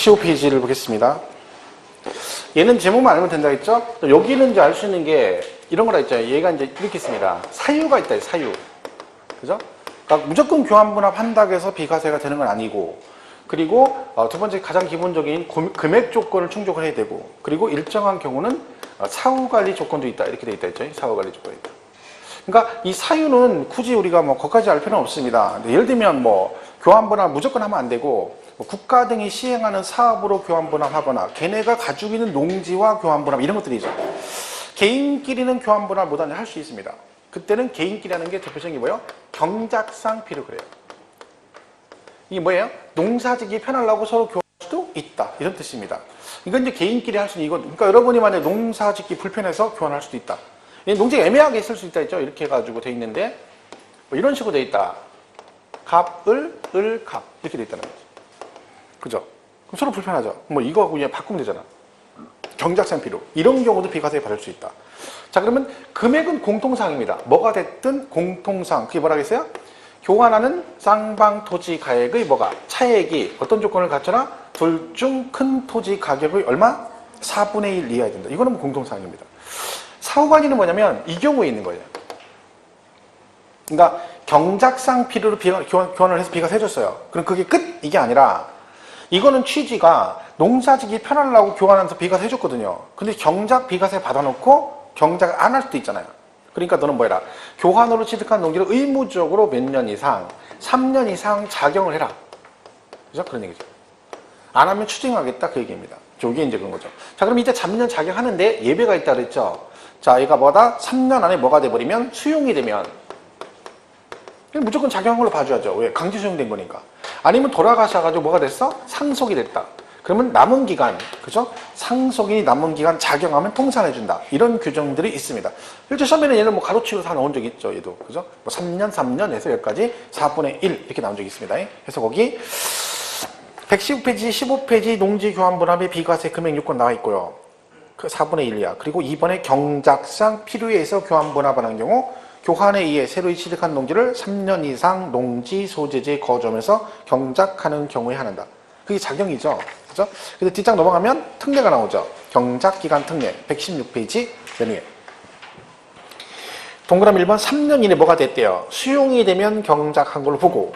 115페이지를 보겠습니다. 얘는 제목만 알면 된다 했죠? 여기는 이제 알 수 있는 게 이런 거라 했죠. 얘가 이제 이렇게 있습니다. 사유가 있다, 사유. 그죠? 그러니까 무조건 교환분합 한다고 해서 비과세가 되는 건 아니고, 그리고 두 번째 가장 기본적인 금액 조건을 충족을 해야 되고, 그리고 일정한 경우는 사후관리 조건도 있다. 이렇게 돼 있다 했죠. 사후관리 조건이 있다. 그러니까 이 사유는 굳이 우리가 뭐 거기까지 알 필요는 없습니다. 예를 들면 뭐 교환분합 무조건 하면 안 되고, 뭐 국가 등이 시행하는 사업으로 교환분합하거나 걔네가 가지고 있는 농지와 교환분합 이런 것들이죠. 개인끼리는 교환분합 못하냐 할 수 있습니다. 그때는 개인끼리 하는 게 대표적인 게 뭐예요? 경작상 필요 그래요. 이게 뭐예요? 농사짓기 편하려고 서로 교환할 수도 있다. 이런 뜻입니다. 이건 이제 개인끼리 할 수 있는 이건 그러니까 여러분이 만약에 농사짓기 불편해서 교환할 수도 있다. 농지가 애매하게 있을 수 있다 했죠. 이렇게 해가지고 돼 있는데 뭐 이런 식으로 돼 있다. 갑, 을, 갑 이렇게 돼 있다는 거죠. 그죠? 그럼 서로 불편하죠. 뭐 이거 그냥 바꾸면 되잖아. 경작상 필요. 이런 경우도 비과세에 받을 수 있다. 자, 그러면 금액은 공통사항입니다. 뭐가 됐든 공통사항. 그게 뭐라 그랬어요? 교환하는 쌍방 토지 가액의 뭐가? 차액이 어떤 조건을 갖춰라? 둘 중 큰 토지 가격의 얼마? 4분의 1 이하야 된다. 이거는 공통사항입니다. 사후관리는 뭐냐면 이 경우에 있는 거예요. 그러니까 경작상 필요로 교환을 해서 비과세 해줬어요. 그럼 그게 끝? 이게 아니라 이거는 취지가 농사짓기 편하려고 교환하면서 비과세 해줬거든요. 근데 경작 비과세 받아놓고 경작 안 할 수도 있잖아요. 그러니까 너는 뭐해라? 교환으로 취득한 농지를 의무적으로 몇 년 이상, 3년 이상 작용을 해라. 그죠? 그런 얘기죠. 안 하면 추징하겠다 그 얘기입니다. 저게 이제 그런 거죠. 자, 그럼 이제 잡년 작용하는데 예배가 있다 그랬죠. 자, 얘가 뭐다? 3년 안에 뭐가 돼버리면 수용이 되면 무조건 작용한 걸로 봐줘야죠. 왜? 강제 수용된 거니까. 아니면 돌아가셔가지고 뭐가 됐어? 상속이 됐다. 그러면 남은 기간, 그죠? 상속인이 남은 기간 작용하면 통산해준다. 이런 규정들이 있습니다. 실제 시험에는 얘는 뭐 가로치고서 나온 적이 있죠. 얘도. 그죠? 뭐 3년에서 여기까지 4분의 1 이렇게 나온 적이 있습니다. 그래서 거기 115페이지, 15페이지 농지교환분합의 비과세 금액 요건 나와 있고요. 그 4분의 1이야. 그리고 이번에 경작상 필요에 의해서 교환분합하는 경우 교환에 의해 새로 취득한 농지를 3년 이상 농지 소재지에 거주하면서 경작하는 경우에 한다. 그게 작용이죠. 그죠? 그래서 뒷장 넘어가면 특례가 나오죠. 경작기간 특례 116페이지 연예. 동그라미 1번 3년 이내 뭐가 됐대요? 수용이 되면 경작한 걸로 보고,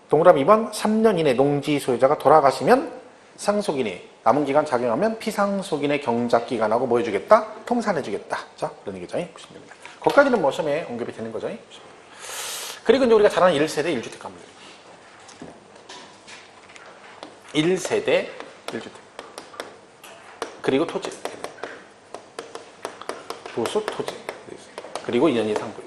동그라미 2번 3년 이내 농지 소유자가 돌아가시면 상속인이 남은 기간 작용하면 피상속인의 경작기간하고 뭐 해주겠다? 통산해주겠다. 자, 그런 얘기죠. 보시면 됩니다. 거기까지는 뭐 시험에 언급이 되는 거죠. 그리고 이제 우리가 잘 아는 1세대 1주택 갑니다. 1세대 1주택. 그리고 토지. 도수 토지. 그리고 2년 이상 보유.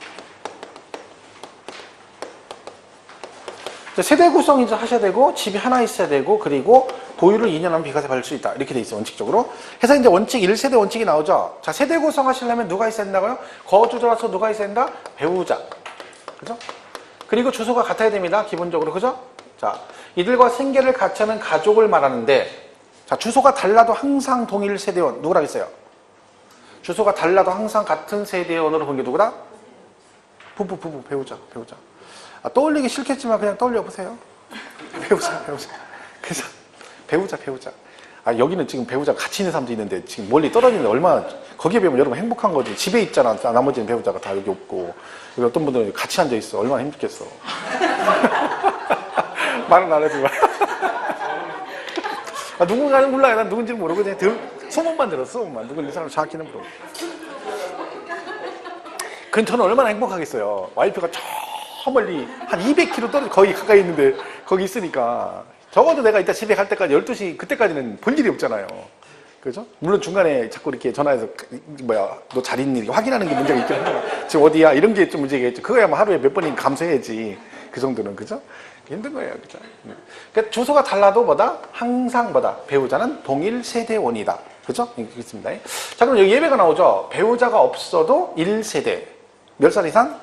세대 구성 이제 하셔야 되고, 집이 하나 있어야 되고, 그리고 보유를 2년 하면 비과세 받을 수 있다. 이렇게 돼 있어요, 원칙적으로. 해서 이제 원칙, 1세대 원칙이 나오죠. 자, 세대 구성 하시려면 누가 있어야 된다고요? 거주자로서 누가 있어야 된다? 배우자. 그죠? 그리고 주소가 같아야 됩니다, 기본적으로. 그죠? 자, 이들과 생계를 같이 하는 가족을 말하는데, 자, 주소가 달라도 항상 동일 세대원. 누구라 했어요? 주소가 달라도 항상 같은 세대원으로 본 게 누구다? 부부, 배우자. 떠올리기 싫겠지만 그냥 떠올려 보세요. 배우자. 그래서 배우자. 아, 여기는 지금 배우자 같이 있는 사람도 있는데 지금 멀리 떨어지는데 얼마나 거기에 비하면 여러분 행복한 거지. 집에 있잖아. 나머지는 배우자가 다 여기 없고. 여기 어떤 분들은 같이 앉아 있어. 얼마나 힘들겠어. 말은 안 하지만. 아, 누군가는 몰라요. 난 누군지는 모르고 그냥 소문만 들었어. 소문만. 누군지 사람 정확히는 모르고. 그럼 저는 얼마나 행복하겠어요. 와이프가 저 멀리 한 200km 떨어져 거의 가까이 있는데 거기 있으니까 적어도 내가 이따 집에 갈 때까지 12시 그때까지는 볼 일이 없잖아요. 그죠? 물론 중간에 자꾸 이렇게 전화해서 너 잘 있니? 이렇게 확인하는 게 문제가 있긴 한데 지금 어디야? 이런 게 좀 문제겠죠. 그거야 뭐 하루에 몇 번인 감소해야지. 그 정도는. 그죠? 힘든 거예요. 그죠? 그러니까 주소가 달라도 뭐다? 항상 뭐다? 배우자는 동일 세대원이다. 그죠? 있습니다. 자, 그럼 여기 예배가 나오죠. 배우자가 없어도 1세대. 몇 살 이상?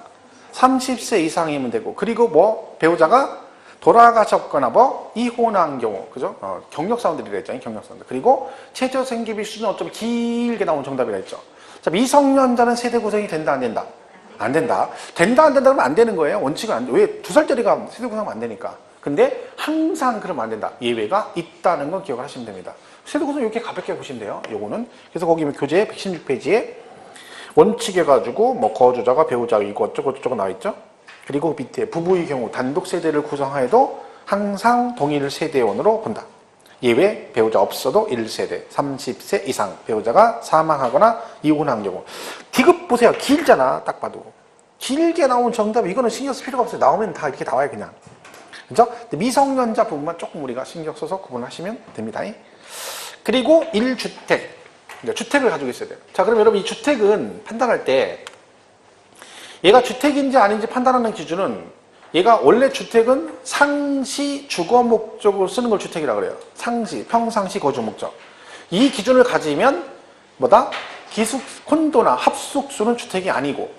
30세 이상이면 되고, 그리고 뭐 배우자가 돌아가셨거나 뭐 이혼한 경우, 그죠? 경력사원들이라 했잖아요. 경력사원들. 그리고 최저 생계비 수준은 좀 길게 나온 정답이라 했죠. 자, 미성년자는 세대 구성이 된다 안 된다? 안 된다. 된다 안 된다 그러면 안 되는 거예요. 원칙은 안 돼. 왜? 2살짜리가 세대 구성하면 안 되니까. 근데 항상 그러면 안 된다. 예외가 있다는 건 기억을 하시면 됩니다. 세도구조는 이렇게 가볍게 보시면 돼요. 요거는. 그래서 거기 교재 116페이지에 원칙 해가지고 뭐 거주자가 배우자 이거 어쩌고 나와 있죠. 그리고 밑에 부부의 경우 단독 세대를 구성하여도 항상 동일 세대원으로 본다. 예외 배우자 없어도 1세대 30세 이상 배우자가 사망하거나 이혼한 경우. 디귿 보세요. 길잖아. 딱 봐도. 길게 나온 정답 이거는 신경 쓸 필요가 없어요. 나오면 다 이렇게 나와요 그냥. 그죠? 미성년자 부분만 조금 우리가 신경 써서 구분하시면 됩니다. 그리고 1주택. 주택을 가지고 있어야 돼요. 자, 그럼 여러분 이 주택은 판단할 때 얘가 주택인지 아닌지 판단하는 기준은 얘가 원래 주택은 상시 주거 목적으로 쓰는 걸 주택이라고 그래요. 상시, 평상시 거주 목적. 이 기준을 가지면 뭐다? 기숙, 콘도나 합숙수는 주택이 아니고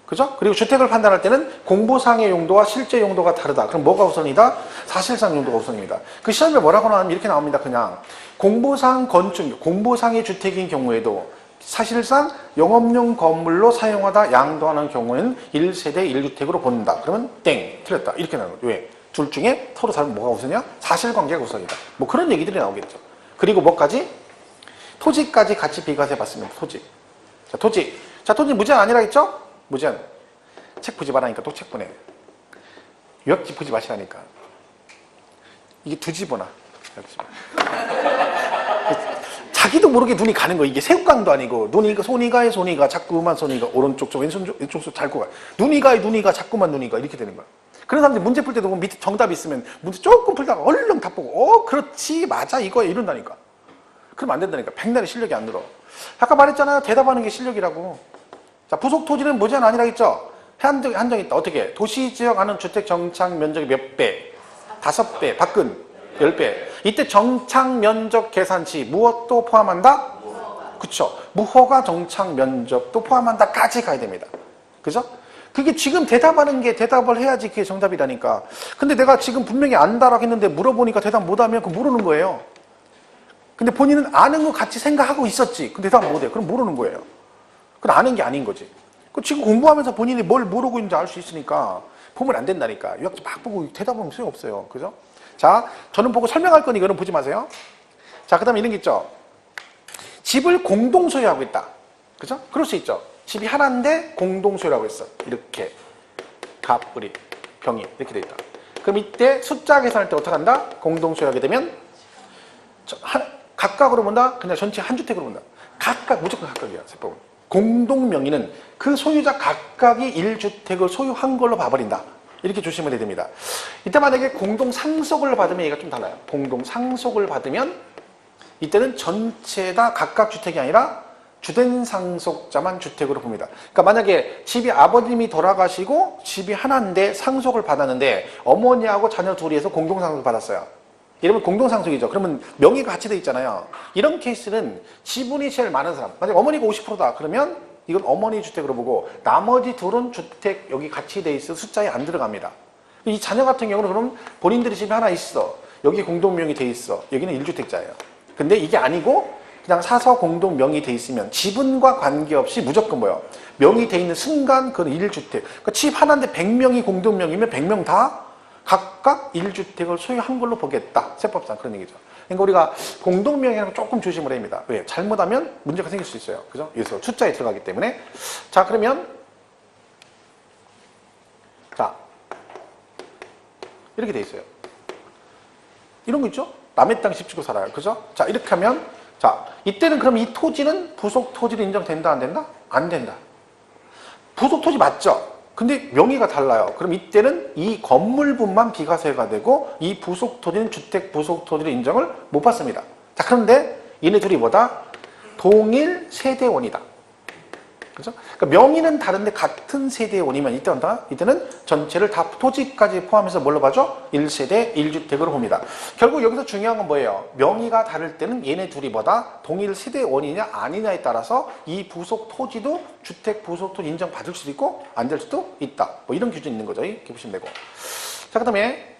그죠? 그리고 주택을 판단할 때는 공보상의 용도와 실제 용도가 다르다. 그럼 뭐가 우선이다? 사실상 용도가 우선입니다. 그 시험에 뭐라고 나오면 이렇게 나옵니다. 그냥 공보상 건축, 공보상의 주택인 경우에도 사실상 영업용 건물로 사용하다 양도하는 경우에는 1세대 1주택으로 본다. 그러면 땡, 틀렸다. 이렇게 나와요. 왜? 둘 중에 서로 다른 뭐가 우선이야? 사실관계가 우선이다. 뭐 그런 얘기들이 나오겠죠. 그리고 뭐까지? 토지까지 같이 비교해 봤습니다. 토지. 자, 토지. 자, 토지 무제한 아니라 했죠? 무제한. 책 보지 말라니까 또 책 보내. 유학집 보지 마시라니까. 이게 두 집 보나. 자기도 모르게 눈이 가는 거. 이게 새우깡도 아니고 눈이 손이가에 손이가 자꾸만 손이가 오른쪽 쪽 왼손 쪽 왼쪽 쪽 잘고 가. 눈이가 자꾸만 눈이가 이렇게 되는 거야. 그런 사람들이 문제 풀 때도 보면 밑에 정답이 있으면 문제 조금 풀다가 얼른 답 보고 그렇지 맞아 이거야 이런다니까. 그러면 안 된다니까. 백날의 실력이 안 늘어. 아까 말했잖아요. 대답하는 게 실력이라고. 자, 부속 토지는 무제한 아니라 했죠? 한정 있다. 어떻게? 도시지역 안은 주택 정착 면적이 몇 배? 5배. 밖은 10배. 이때 정착 면적 계산 시 무엇도 포함한다? 그쵸. 무허가 정착 면적도 포함한다까지 가야 됩니다. 그죠? 그게 지금 대답하는 게 대답을 해야지 그게 정답이라니까. 근데 내가 지금 분명히 안다라고 했는데 물어보니까 대답 못하면 그거 모르는 거예요. 근데 본인은 아는 거 같이 생각하고 있었지. 근데 대답 못해. 그럼 모르는 거예요. 그건 아는 게 아닌 거지. 지금 공부하면서 본인이 뭘 모르고 있는지 알 수 있으니까 보면 안 된다니까. 유학집 막 보고 대답하면 소용없어요. 그죠? 자, 저는 보고 설명할 거니 이거는 보지 마세요. 자, 그 다음에 이런 게 있죠. 집을 공동 소유하고 있다. 그죠? 그럴 수 있죠. 집이 하나인데 공동 소유라고 했어. 이렇게 갑, 을이, 병이 이렇게 돼 있다. 그럼 이때 숫자 계산할 때 어떻게 한다? 공동 소유하게 되면 각각으로 본다? 그냥 전체 한 주택으로 본다. 각각 무조건 각각이야. 세법은. 공동 명의는 그 소유자 각각이 1주택을 소유한 걸로 봐버린다. 이렇게 조심해야 됩니다. 이때 만약에 공동 상속을 받으면 얘가 좀 달라요. 공동 상속을 받으면 이때는 전체 다 각각 주택이 아니라 주된 상속자만 주택으로 봅니다. 그러니까 만약에 집이 아버님이 돌아가시고 집이 하나인데 상속을 받았는데 어머니하고 자녀 둘이 해서 공동 상속을 받았어요. 이러면 공동상속이죠. 그러면 명의가 같이 돼 있잖아요. 이런 케이스는 지분이 제일 많은 사람. 만약 어머니가 50%다. 그러면 이건 어머니 주택으로 보고 나머지 둘은 주택 여기 같이 돼 있어 숫자에 안 들어갑니다. 이 자녀 같은 경우는 그럼 본인들이 집이 하나 있어. 여기 공동명의 돼 있어. 여기는 1주택자예요. 근데 이게 아니고 그냥 사서 공동명의 돼 있으면 지분과 관계없이 무조건 뭐예요? 명의 돼 있는 순간 그건 1주택. 그러니까 집 하나인데 100명이 공동명의면 100명 다 각각 1주택을 소유한 걸로 보겠다. 세법상 그런 얘기죠. 그러니까 우리가 공동명의라는 거 조금 조심을 해야 합니다. 왜? 잘못하면 문제가 생길 수 있어요. 그죠? 여기서 숫자에 들어가기 때문에. 자, 그러면 자, 이렇게 돼 있어요. 이런 거 있죠? 남의 땅 집 짓고 살아요. 그죠? 자, 이렇게 하면 자, 이때는 그럼 이 토지는 부속 토지로 인정된다, 안 된다? 안 된다. 부속 토지 맞죠? 근데 명의가 달라요. 그럼 이때는 이 건물분만 비과세가 되고 이 부속 토지는 주택 부속 토지로 인정을 못 받습니다. 자, 그런데 얘네 둘이 뭐다? 동일 세대원이다. 그죠? 그러니까 명의는 다른데 같은 세대원이면 이때 온다? 이때는 전체를 다 토지까지 포함해서 뭘로 봐죠? 1세대 1주택으로 봅니다. 결국 여기서 중요한 건 뭐예요? 명의가 다를 때는 얘네 둘이 뭐다? 동일 세대원이냐 아니냐에 따라서 이 부속 토지도 주택 부속 토지 인정받을 수도 있고 안 될 수도 있다. 뭐 이런 기준이 있는 거죠. 이렇게 보시면 되고. 자, 그 다음에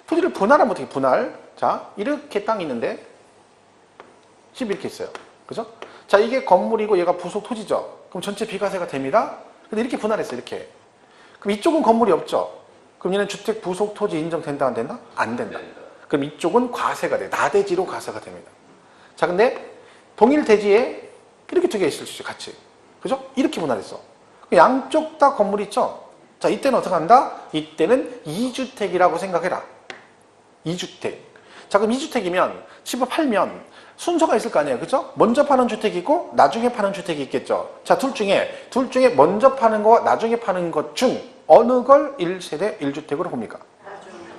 토지를 분할하면 어떻게 분할? 자, 이렇게 땅이 있는데 집 이렇게 있어요. 그죠? 자, 이게 건물이고 얘가 부속 토지죠. 그럼 전체 비과세가 됩니다. 근데 이렇게 분할했어요. 이렇게. 그럼 이쪽은 건물이 없죠. 그럼 얘는 주택 부속 토지 인정된다 안 된다? 안 된다. 그럼 이쪽은 과세가 돼. 나대지로 과세가 됩니다. 자, 근데 동일 대지에 이렇게 두 개 있을 수 있죠, 같이. 그죠? 이렇게 분할했어. 양쪽 다 건물이 있죠? 자, 이때는 어떻게 한다? 이때는 2주택이라고 생각해라. 2주택. 자, 그럼 2주택이면 집을 팔면 순서가 있을 거 아니에요. 그죠? 먼저 파는 주택이 있고 나중에 파는 주택이 있겠죠. 자, 둘 중에 먼저 파는 거와 나중에 파는 것 중 어느 걸 1세대 1주택으로 봅니까?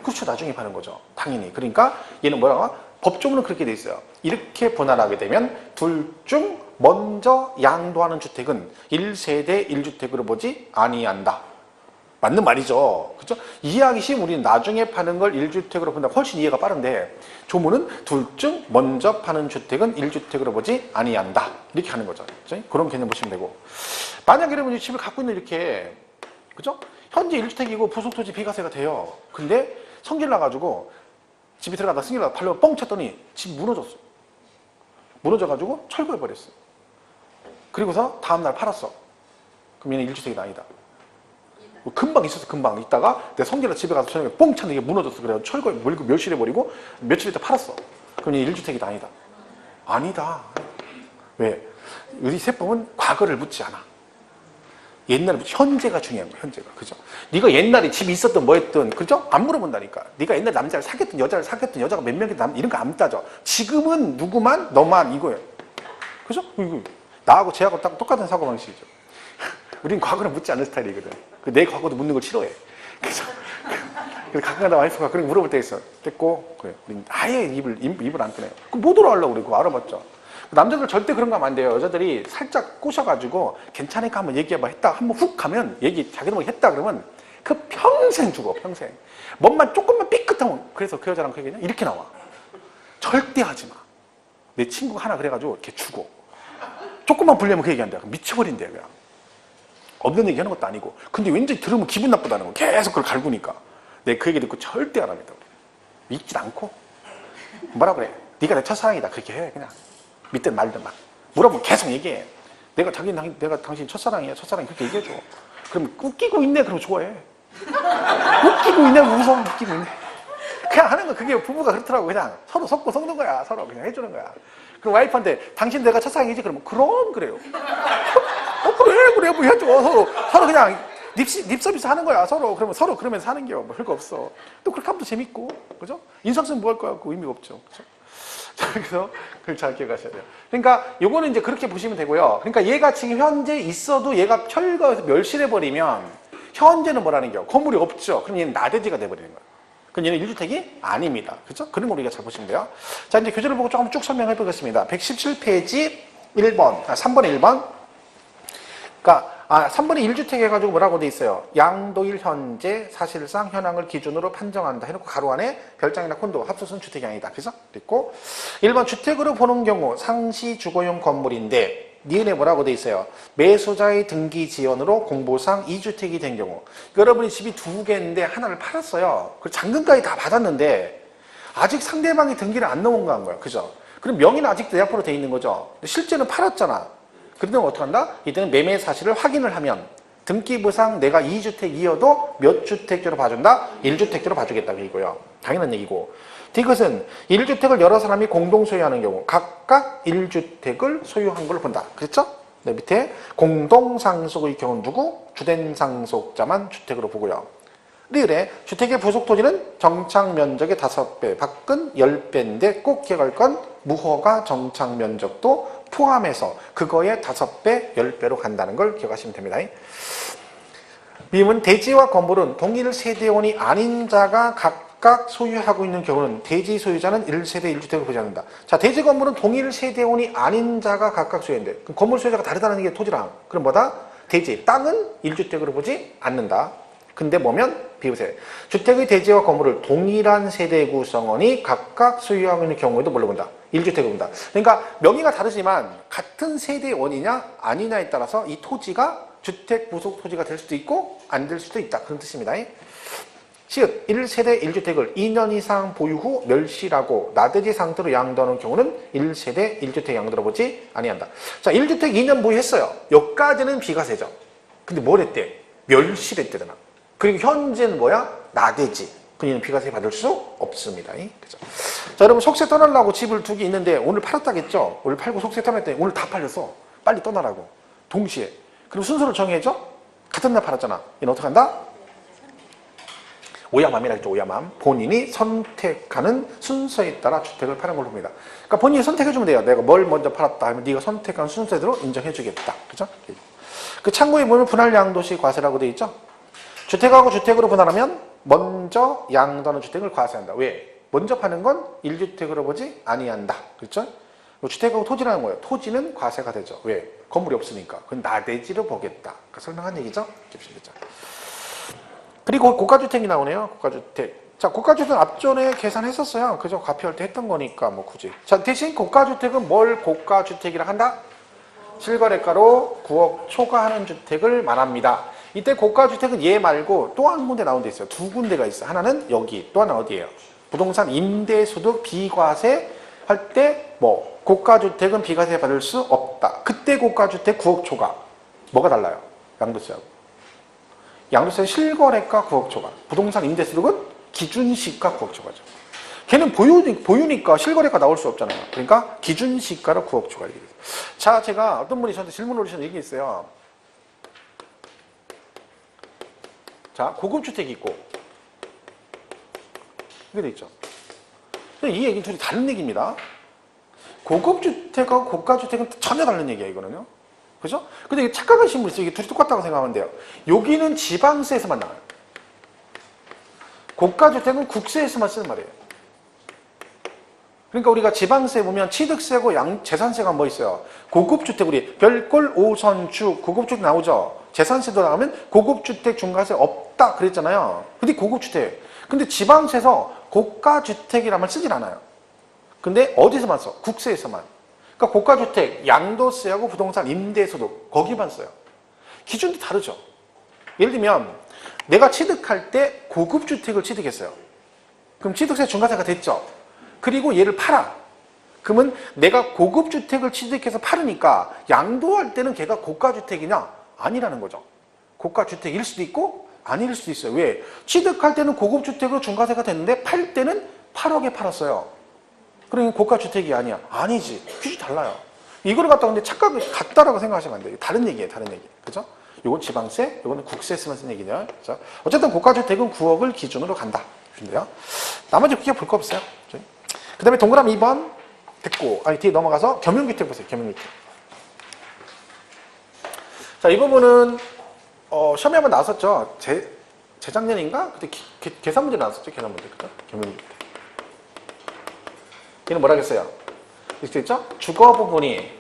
그렇죠. 나중에 파는 거죠. 당연히. 그러니까 얘는 뭐라고? 법적으로는 그렇게 돼 있어요. 이렇게 분할하게 되면 둘 중 먼저 양도하는 주택은 1세대 1주택으로 보지 아니한다. 맞는 말이죠. 그렇죠? 이해하기 쉬운 우리는 나중에 파는 걸 1주택으로 본다. 훨씬 이해가 빠른데 조문은 둘 중 먼저 파는 주택은 1주택으로 보지 아니한다. 이렇게 하는 거죠. 그렇죠? 그런 개념 보시면 되고. 만약에 여러분이 집을 갖고 있는 이렇게 그죠? 현재 1주택이고 부속토지 비과세가 돼요. 근데 성질 나가지고 집에 들어가다 승질나다 팔려고 뻥 쳤더니 집 무너졌어. 무너져가지고 철거해버렸어. 그리고서 다음날 팔았어. 그럼 얘는 1주택이 아니다. 금방 있었어. 금방 있다가 내 성질나 집에 가서 저녁에 뻥 쳤는데 이게 무너졌어. 그래서 철거해 버리고 멸실해버리고 며칠 있다 팔았어. 그럼 얘는 1주택이 아니다. 아니다. 왜? 우리 세법은 과거를 묻지 않아. 옛날에 현재가 중요한 거야. 현재가. 그죠? 네가 옛날에 집이 있었던 뭐 했던 그죠? 안 물어본다니까. 네가 옛날 남자를 사귀었던 여자를 사귀었던 여자가 몇 명이 이런 거 안 따져. 지금은 누구만 너만 이거예요. 그죠? 나하고 쟤하고 딱 똑같은 사고방식이죠. 우린 과거를 묻지 않는 스타일이거든. 내 과거도 묻는 걸 싫어해. 그래서 가끔가다 와이프가 그런 거 물어볼 때 있어. 됐고, 그래. 우린 아예 입을 안 꺼내요. 그럼 못 들어가려고 그래. 그거 알아봤죠. 남자들 절대 그런 거 하면 안 돼요. 여자들이 살짝 꼬셔가지고 괜찮으니까 한번 얘기해봐 했다. 한번 훅 가면 자기도 뭐 했다 그러면 그 평생 죽어. 평생. 뭔만 조금만 삐끗하면 그래서 그 여자랑 그 얘기냐? 이렇게 나와. 절대 하지 마. 내 친구가 하나 그래가지고 이렇게 죽어. 조금만 불리면 그 얘기한다. 미쳐버린대 그냥. 없는 얘기 하는 것도 아니고. 근데 왠지 들으면 기분 나쁘다는 거. 계속 그걸 갈구니까. 내가 그 얘기 듣고 절대 안 합니다. 믿질 않고. 뭐라 그래? 네가 내 첫사랑이다. 그렇게 해. 그냥. 믿든 말든 막. 물어보면 계속 얘기해. 내가 당신 첫사랑이야. 첫사랑이 그렇게 얘기해줘. 그러면 웃기고 있네. 그러면 좋아해. 웃기고 있네. 웃어. 웃기고 있네. 그냥 하는 거. 그게 부부가 그렇더라고. 그냥 서로 속고 속는 거야. 서로 그냥 해주는 거야. 그럼 와이프한테 당신 내가 첫사랑이지? 그러면 그럼 그래요. 그래 뭐 해줘. 서로 그냥 립 서비스 하는 거야. 그러면 서로 그러면서 하는 게 뭐 별거 없어. 또 그렇게 하면 또 재밌고. 그죠? 인상쓰면 뭐 할 거야? 그 의미가 없죠. 그죠? 그래서 그걸 잘 기억하셔야 돼요. 그러니까 요거는 이제 그렇게 보시면 되고요. 그러니까 얘가 지금 현재 있어도 얘가 철거해서 멸실해버리면 현재는 뭐라는 게 건물이 없죠. 그럼 얘는 나대지가 돼버리는 거예요. 그럼 얘는 1주택이 아닙니다. 그렇죠? 그런 걸 우리가 잘 보시면 돼요. 자, 이제 교재를 보고 조금 쭉 설명해 보겠습니다. 117페이지 1번, 3번에 1번. 그러니까 3번에 1주택 해가지고 뭐라고 돼 있어요? 양도일 현재 사실상 현황을 기준으로 판정한다 해놓고 가로 안에 별장이나 콘도 합소수는 주택이 아니다. 그래서 그랬고 1번 주택으로 보는 경우 상시 주거용 건물인데 니은에 뭐라고 돼 있어요? 매수자의 등기 지연으로 공보상 2주택이 된 경우 여러분이 집이 2개인데 하나를 팔았어요. 그리고 잔금까지 다 받았는데 아직 상대방이 등기를 안 넘어간 거예요. 그죠? 그럼 명의는 아직 내 앞으로 돼 있는 거죠. 근데 실제는 팔았잖아. 그러면 어떻게 한다? 이때는 매매 사실을 확인을 하면 등기부상 내가 2주택이어도 몇 주택조로 봐준다? 1주택조로 봐주겠다고 이거요. 당연한 얘기고. 이것은 1주택을 여러 사람이 공동 소유하는 경우 각각 1주택을 소유한 걸로 본다. 그랬죠? 네, 밑에 공동상속의 경우는 누구? 주된 상속자만 주택으로 보고요. 리을에 주택의 부속토지는 정착면적의 5배, 밖은 10배인데 꼭 기억할 건 무허가 정착면적도 포함해서 그거의 5배, 10배로 간다는 걸 기억하시면 됩니다. 미음은 대지와 건물은 동일 세대원이 아닌 자가 각각 소유하고 있는 경우는 대지 소유자는 1세대 1주택을 보지 않는다. 자, 대지 건물은 동일 세대원이 아닌 자가 각각 소유인데 그럼 건물 소유자가 다르다는 게 토지랑 그럼 뭐다? 대지, 땅은 1주택으로 보지 않는다. 근데 뭐면 비우세. 주택의 대지와 건물을 동일한 세대 구성원이 각각 소유하고 있는 경우에도 뭘로 본다? 1주택을 본다. 그러니까 명의가 다르지만 같은 세대의 원이냐 아니냐에 따라서 이 토지가 주택 부속 토지가 될 수도 있고 안 될 수도 있다. 그런 뜻입니다. 시읒 1세대 1주택을 2년 이상 보유 후 멸실하고 나대지 상태로 양도하는 경우는 1세대 1주택 양도로 보지 아니한다. 자, 1주택 2년 보유했어요. 여기까지는 비과세죠. 근데 뭘 했대? 멸실했대잖아. 그리고 현재는 뭐야? 나대지. 그녀는 비과세 받을 수 없습니다. 그죠? 자, 여러분 속세 떠나려고 집을 두 개 있는데 오늘 팔았다겠죠? 오늘 팔고 속세 떠났더니 오늘 다 팔렸어. 빨리 떠나라고. 동시에. 그럼 순서를 정해야죠? 같은 날 팔았잖아. 얘는 어떻게 한다? 오야맘이라 했죠. 오야맘. 본인이 선택하는 순서에 따라 주택을 파는 걸로 봅니다. 그러니까 본인이 선택해주면 돼요. 내가 뭘 먼저 팔았다 하면 네가 선택한 순서대로 인정해주겠다. 그죠? 그 창고에 보면 분할 양도시 과세라고 되어 있죠? 주택하고 주택으로 분할하면 먼저 양도하는 주택을 과세한다. 왜? 먼저 파는 건 1주택으로 보지 아니한다. 그렇죠? 주택하고 토지라는 거예요. 토지는 과세가 되죠. 왜? 건물이 없으니까. 그건 나대지로 보겠다. 그러니까 설명한 얘기죠? 그리고 고가주택이 나오네요. 고가주택. 자, 고가주택은 앞전에 계산했었어요. 그죠? 과표할 때 했던 거니까 뭐 굳이. 자, 대신 고가주택은 뭘 고가주택이라 한다? 실거래가로 9억 초과하는 주택을 말합니다. 이때 고가주택은 얘 말고 또 한 군데 나온 데 있어요. 두 군데가 있어요. 하나는 여기, 또 하나는 어디예요? 부동산 임대소득 비과세 할 때 뭐 고가주택은 비과세 받을 수 없다. 그때 고가주택 9억 초과. 뭐가 달라요? 양도세하고. 양도세 실거래가 9억 초과. 부동산 임대소득은 기준시가 9억 초과죠. 걔는 보유니까 실거래가 나올 수 없잖아요. 그러니까 기준시가로 9억 초과. 자, 제가 어떤 분이 저한테 질문을 올리신 얘기 있어요. 자, 고급주택이 있고 이게 돼 있죠. 이 얘기는 둘이 다른 얘기입니다. 고급주택하고 고가주택은 전혀 다른 얘기예요, 이거는요. 그죠? 근데 착각하신 분 있어요. 이게 둘이 똑같다고 생각하면 돼요. 여기는 지방세에서만 나와요. 고가주택은 국세에서만 쓰는 말이에요. 그러니까 우리가 지방세 보면 취득세고 재산세가 뭐 있어요? 고급주택, 우리 별골 5선주 고급주택 나오죠? 재산세도 나오면 고급주택 중과세 없다 그랬잖아요. 근데 고급주택. 근데 지방세에서 고가주택이라면 쓰질 않아요. 근데 어디서만 써? 국세에서만. 그러니까 고가주택, 양도세하고 부동산 임대소득 거기만 써요. 기준도 다르죠. 예를 들면 내가 취득할 때 고급주택을 취득했어요. 그럼 취득세 중과세가 됐죠. 그리고 얘를 팔아. 그러면 내가 고급주택을 취득해서 팔으니까 양도할 때는 걔가 고가주택이냐? 아니라는 거죠. 고가주택일 수도 있고 아닐 수도 있어요. 왜? 취득할 때는 고급주택으로 중과세가 됐는데 팔 때는 8억에 팔았어요. 그러니 고가주택이 아니야. 아니지. 규칙이 달라요. 이거를 갖다가 근데 착각을 같다라고 생각하시면 안 돼요. 다른 얘기예요. 다른 얘기. 그죠? 이건 지방세, 이거는 국세에서만 쓴 얘기냐. 그죠? 어쨌든 고가주택은 9억을 기준으로 간다. 근데요. 나머지 크게 볼 거 없어요. 그 다음에 동그라미 2번 됐고, 뒤에 넘어가서 겸용주택 보세요. 겸용주택. 자, 이 부분은 시험에 한번 나왔었죠. 재작년인가? 그때 계산 문제 나왔었죠. 계산 문제. 그죠? 겸용주택. 얘는 뭐라 그랬어요? 이렇게 됐죠? 주거 부분이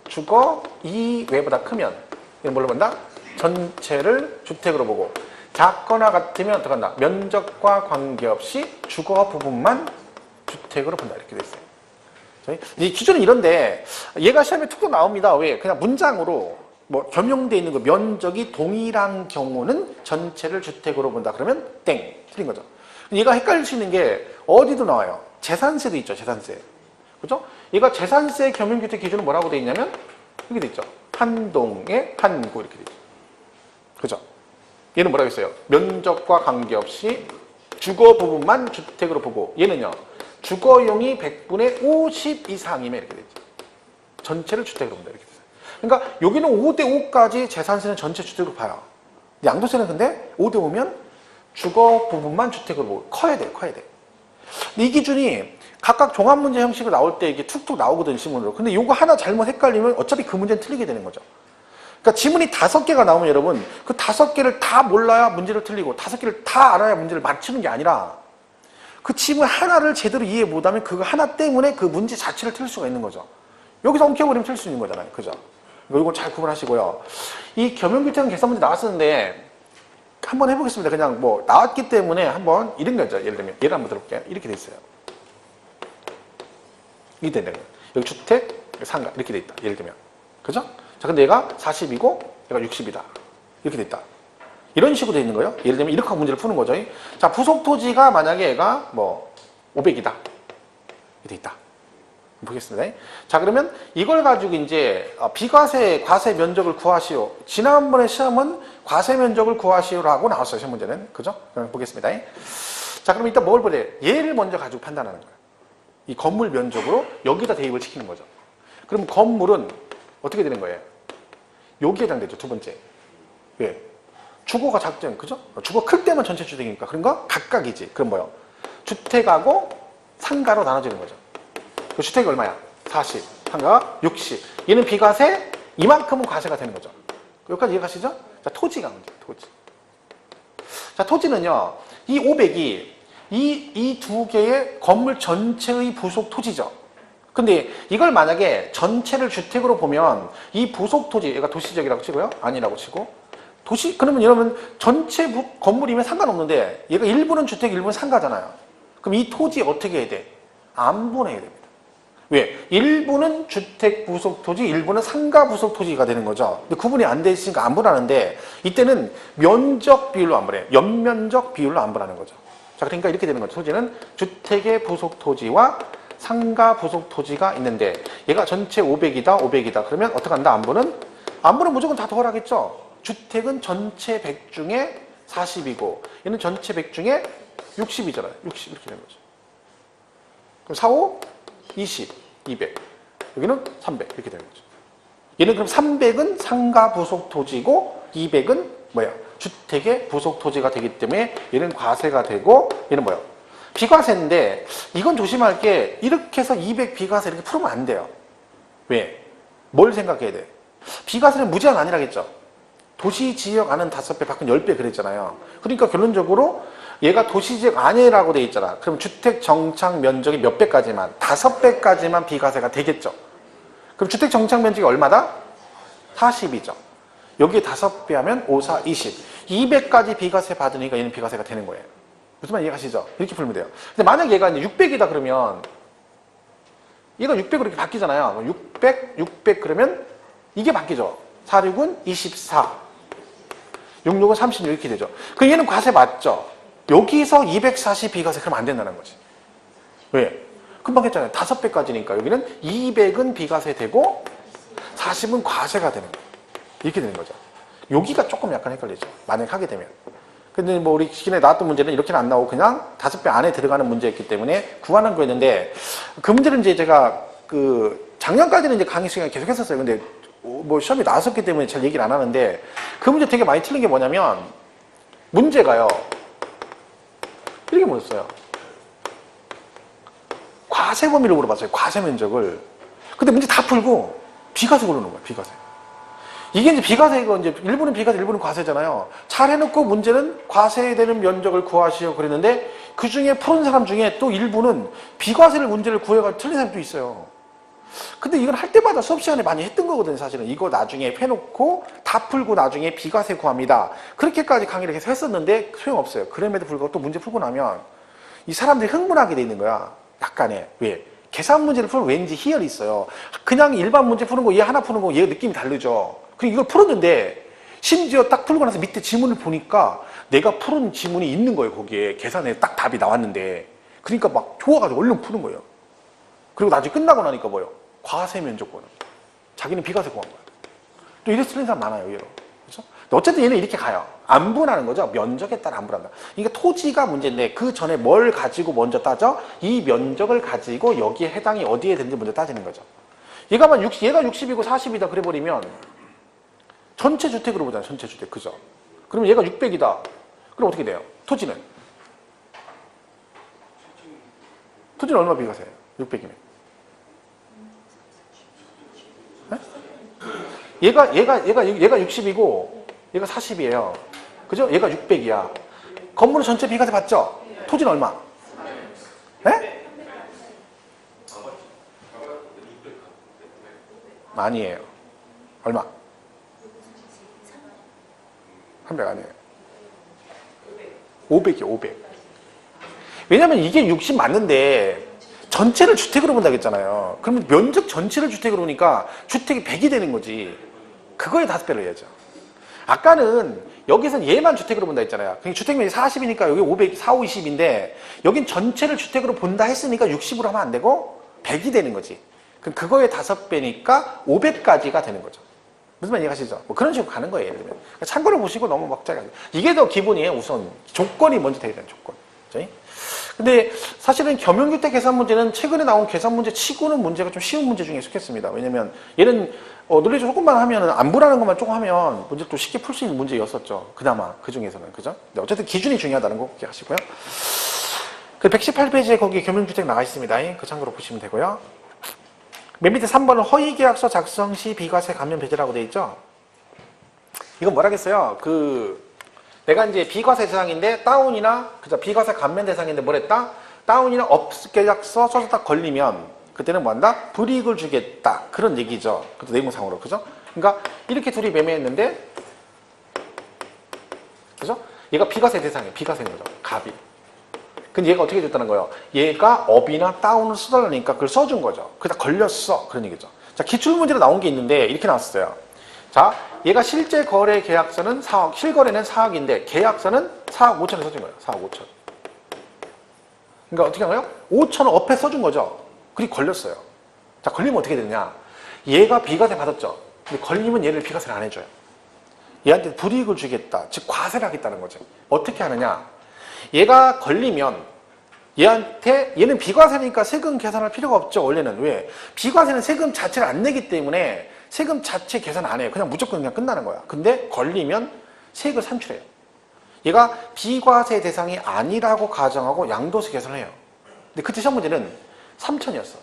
주거 이외보다 크면 얘는 뭘로 본다? 전체를 주택으로 보고 작거나 같으면 들어간다. 면적과 관계없이 주거 부분만 주택으로 본다. 이렇게 돼 있어요. 이 기준은 이런데 얘가 시험에 툭툭 나옵니다. 왜? 그냥 문장으로 뭐 겸용되어 있는 거 면적이 동일한 경우는 전체를 주택으로 본다. 그러면 땡. 틀린 거죠. 얘가 헷갈릴 수 있는 게 어디도 나와요. 재산세도 있죠. 재산세. 그죠? 얘가 재산세 겸용주택 기준은 뭐라고 돼 있냐면 여기 돼 있죠. 한동에 한구 이렇게 돼 있죠. 그죠? 얘는 뭐라고 했어요? 면적과 관계없이 주거 부분만 주택으로 보고 얘는요. 주거용이 100분의 50 이상이면 이렇게 돼 있죠. 전체를 주택으로 본다. 이렇게 돼요. 그러니까 여기는 5대 5까지 재산세는 전체 주택으로 봐요. 양도세는 근데 5대 5면 주거 부분만 주택으로 보고 커야 돼요. 커야 돼. 이 기준이 각각 종합문제 형식으로 나올 때 이게 툭툭 나오거든요. 지문으로. 근데 요거 하나 잘못 헷갈리면 어차피 그 문제는 틀리게 되는 거죠. 그러니까 지문이 5개가 나오면 여러분 그 5개를 다 몰라야 문제를 틀리고 5개를 다 알아야 문제를 맞추는 게 아니라 그 지문 하나를 제대로 이해 못하면 그거 하나 때문에 그 문제 자체를 틀릴 수가 있는 거죠. 여기서 엉켜버리면 틀릴 수 있는 거잖아요. 그죠? 이건 잘 구분하시고요. 이 겸용주택은 계산 문제 나왔었는데 한번 해보겠습니다. 그냥 뭐 나왔기 때문에 한번 이런 거죠. 예를 들면 예를 한번 들어볼게요. 이렇게 돼 있어요. 이렇게 된다. 여기 주택, 상가 이렇게 돼 있다. 예를 들면 그죠? 자, 근데 얘가 40이고 얘가 60이다. 이렇게 돼 있다. 이런 식으로 돼 있는 거예요. 예를 들면 이렇게 문제를 푸는 거죠. 자, 부속 토지가 만약에 얘가 뭐 500이다. 이렇게 돼 있다. 보겠습니다. 자, 그러면 이걸 가지고 이제 비과세, 과세 면적을 구하시오. 지난번에 시험은 과세 면적을 구하시오라고 나왔어요. 시험 문제는. 그죠? 그럼 보겠습니다. 자, 그럼 일단 뭘 보래? 얘를 먼저 가지고 판단하는 거예요. 이 건물 면적으로 여기다 대입을 시키는 거죠. 그럼 건물은 어떻게 되는 거예요? 여기에 해당되죠. 두 번째. 왜? 주거가 작전, 그죠? 주거 클 때만 전체 주택이니까. 그런 거 각각이지. 그럼 뭐요? 주택하고 상가로 나눠지는 거죠. 그 주택이 얼마야? 40. 상가가 60. 얘는 비과세, 이만큼은 과세가 되는 거죠. 여기까지 이해가시죠? 자, 토지가 문제예요. 토지. 자, 토지는요, 이 500이 이 두 개의 건물 전체의 부속 토지죠. 근데 이걸 만약에 전체를 주택으로 보면 이 부속 토지, 얘가 도시적이라고 치고요. 아니라고 치고. 그러면 여러분 전체 건물이면 상관없는데 얘가 일부는 주택, 일부는 상가잖아요. 그럼 이 토지 어떻게 해야 돼? 안분해야 됩니다. 왜? 일부는 주택 부속 토지, 일부는 상가 부속 토지가 되는 거죠. 근데 구분이 안 돼 있으니까 안분하는데 이때는 면적 비율로 안분해요. 연면적 비율로 안분하는 거죠. 자, 그러니까 이렇게 되는 거죠. 토지는 주택의 부속 토지와 상가 부속 토지가 있는데 얘가 전체 500이다, 500이다. 그러면 어떻게 한다? 안분은 무조건 다 더하겠죠. 주택은 전체 100 중에 40이고 얘는 전체 100 중에 60이잖아요. 60 이렇게 되는 거죠. 그럼 4, 5, 20, 200. 여기는 300 이렇게 되는 거죠. 얘는 그럼 300은 상가 부속 토지고 200은 뭐야? 주택의 부속 토지가 되기 때문에 얘는 과세가 되고 얘는 뭐야? 비과세인데 이건 조심할 게 이렇게 해서 200 비과세 이렇게 풀으면 안 돼요. 왜? 뭘 생각해야 돼? 비과세는 무제한 아니라겠죠. 도시지역 안은 5배, 밖은 10배 그랬잖아요. 그러니까 결론적으로 얘가 도시지역 안에라고 돼 있잖아. 그럼 주택 정착 면적이 몇 배까지만? 5배까지만 비과세가 되겠죠. 그럼 주택 정착 면적이 얼마다? 40이죠. 여기에 5배 하면 5, 4, 20. 200까지 비과세 받으니까 얘는 비과세가 되는 거예요. 무슨 말 이해가시죠? 이렇게 풀면 돼요. 근데 만약 얘가 이제 600이다 그러면 얘가 600으로 이렇게 바뀌잖아요. 600, 600 그러면 이게 바뀌죠. 4, 6은 24. 6, 6은 36 이렇게 되죠. 그럼 얘는 과세 맞죠? 여기서 240 비과세 그러면 안 된다는 거지. 왜? 금방 했잖아요. 5배까지니까 여기는 200은 비과세 되고 40은 과세가 되는 거예요. 이렇게 되는 거죠. 여기가 조금 약간 헷갈리죠. 만약 하게 되면. 근데 뭐 우리 기존에 나왔던 문제는 이렇게는 안 나오고 그냥 5배 안에 들어가는 문제였기 때문에 구하는 거였는데 그 문제는 이제 제가 작년까지는 이제 강의 시간에 계속 했었어요. 근데 뭐 시험이 나왔었기 때문에 잘 얘기를 안 하는데 그 문제 되게 많이 틀린 게 뭐냐면 문제가요. 이렇게 물었어요. 과세 범위를 물어봤어요. 과세 면적을. 근데 문제 다 풀고 비과세 고르는 거예요. 비과세. 이게 이제 비과세가 이제 일부는 비과세, 일부는 과세잖아요. 잘 해놓고 문제는 과세되는 면적을 구하시오 그랬는데 그 중에 푸른 사람 중에 또 일부는 비과세를 문제를 구해가지고 틀린 사람도 있어요. 근데 이걸 할 때마다 수업 시간에 많이 했던 거거든요, 사실은. 이거 나중에 해놓고 다 풀고 나중에 비과세 구합니다. 그렇게까지 강의를 계속 했었는데 소용없어요. 그럼에도 불구하고 또 문제 풀고 나면 이 사람들이 흥분하게 돼 있는 거야. 약간의. 왜? 계산 문제를 풀면 왠지 희열이 있어요. 그냥 일반 문제 푸는 거, 얘 하나 푸는 거, 얘 느낌이 다르죠. 그리고 이걸 풀었는데 심지어 딱 풀고 나서 밑에 지문을 보니까 내가 푸른 지문이 있는 거예요, 거기에. 계산에 딱 답이 나왔는데. 그러니까 막 좋아가지고 얼른 푸는 거예요. 그리고 나중에 끝나고 나니까 뭐예요? 과세 면적권은. 자기는 비과세 구한 거예요. 또 이래서 틀린 사람 많아요, 의외로. 그렇죠? 어쨌든 얘는 이렇게 가요. 안분하는 거죠. 면적에 따라 안분한다. 그러니까 토지가 문제인데 그 전에 뭘 가지고 먼저 따져? 이 면적을 가지고 여기에 해당이 어디에 되는지 먼저 따지는 거죠. 얘가 60이고 40이다 그래버리면 전체 주택으로 보잖아요. 전체 주택. 그죠? 그러면 얘가 600이다. 그럼 어떻게 돼요? 토지는 얼마 비과세예요? 600이면. 얘가 60이고 얘가 40이에요. 그죠? 얘가 600이야. 건물은 전체 비과세 받죠? 토지는 얼마? 네? 아니에요. 얼마? 300 아니에요. 500이요, 500. 왜냐면 이게 60 맞는데 전체를 주택으로 본다고 했잖아요. 그러면 면적 전체를 주택으로 보니까 주택이 100이 되는 거지. 그거에 5배로 해야죠. 아까는 여기서는 얘만 주택으로 본다 했잖아요. 그러니까 주택면이 40이니까 여기 500, 4, 5, 20인데 여긴 전체를 주택으로 본다 했으니까 60으로 하면 안 되고 100이 되는 거지. 그럼 그거의 5배니까 500까지가 되는 거죠. 무슨 말 이해가시죠? 뭐 그런 식으로 가는 거예요. 예를 들면. 참고로 보시고 너무 막자게 하죠. 이게 더 기본이에요. 우선 조건이 먼저 돼야 되는 조건. 그렇죠? 근데 사실은 겸용주택 계산 문제는 최근에 나온 계산 문제 치고는 문제가 좀 쉬운 문제 중에 속했습니다. 왜냐면 얘는 논리 조금만 하면은 안부라는 것만 조금 하면 문제 또 쉽게 풀 수 있는 문제였었죠. 그나마 그 중에서는 그죠? 어쨌든 기준이 중요하다는 거 꼭 기억하시고요. 그 118페이지에 거기 겸용주택 나와 있습니다. 그 참고로 보시면 되고요. 맨 밑에 3번은 허위계약서 작성 시 비과세 감면 배제라고 되어 있죠. 이건 뭐라겠어요? 내가 이제 비과세 대상인데 다운이나 그죠? 비과세 감면 대상인데 뭐랬다? 다운이나 업계약서 써서 걸리면 그때는 뭐 한다? 불이익을 주겠다. 그런 얘기죠. 그것도 내용상으로 그죠? 그러니까 이렇게 둘이 매매했는데 그죠? 얘가 비과세 대상이에요. 비과세인 거죠. 갑이. 근데 얘가 어떻게 됐다는 거예요? 얘가 업이나 다운을 써달라니까 그걸 써준 거죠. 그러다 걸렸어. 그런 얘기죠. 자, 기출문제로 나온 게 있는데 이렇게 나왔어요. 자, 얘가 실제 거래 계약서는 4억, 실거래는 4억인데 계약서는 4억 5천에 써준 거예요. 4억 5천. 그러니까 어떻게 한 거예요? 5천을 업에 써준 거죠. 그리고 걸렸어요. 자, 걸리면 어떻게 되느냐? 얘가 비과세 받았죠. 근데 걸리면 얘를 비과세를 안 해줘요. 얘한테 불이익을 주겠다. 즉 과세를 하겠다는 거죠. 어떻게 하느냐? 얘가 걸리면 얘는 비과세니까 세금 계산할 필요가 없죠. 원래는. 왜? 비과세는 세금 자체를 안 내기 때문에 세금 자체 계산 안 해요. 그냥 무조건 그냥 끝나는 거야. 근데 걸리면 세액을 산출해요. 얘가 비과세 대상이 아니라고 가정하고 양도세 계산을 해요. 근데 그때 시험 문제는 3천이었어.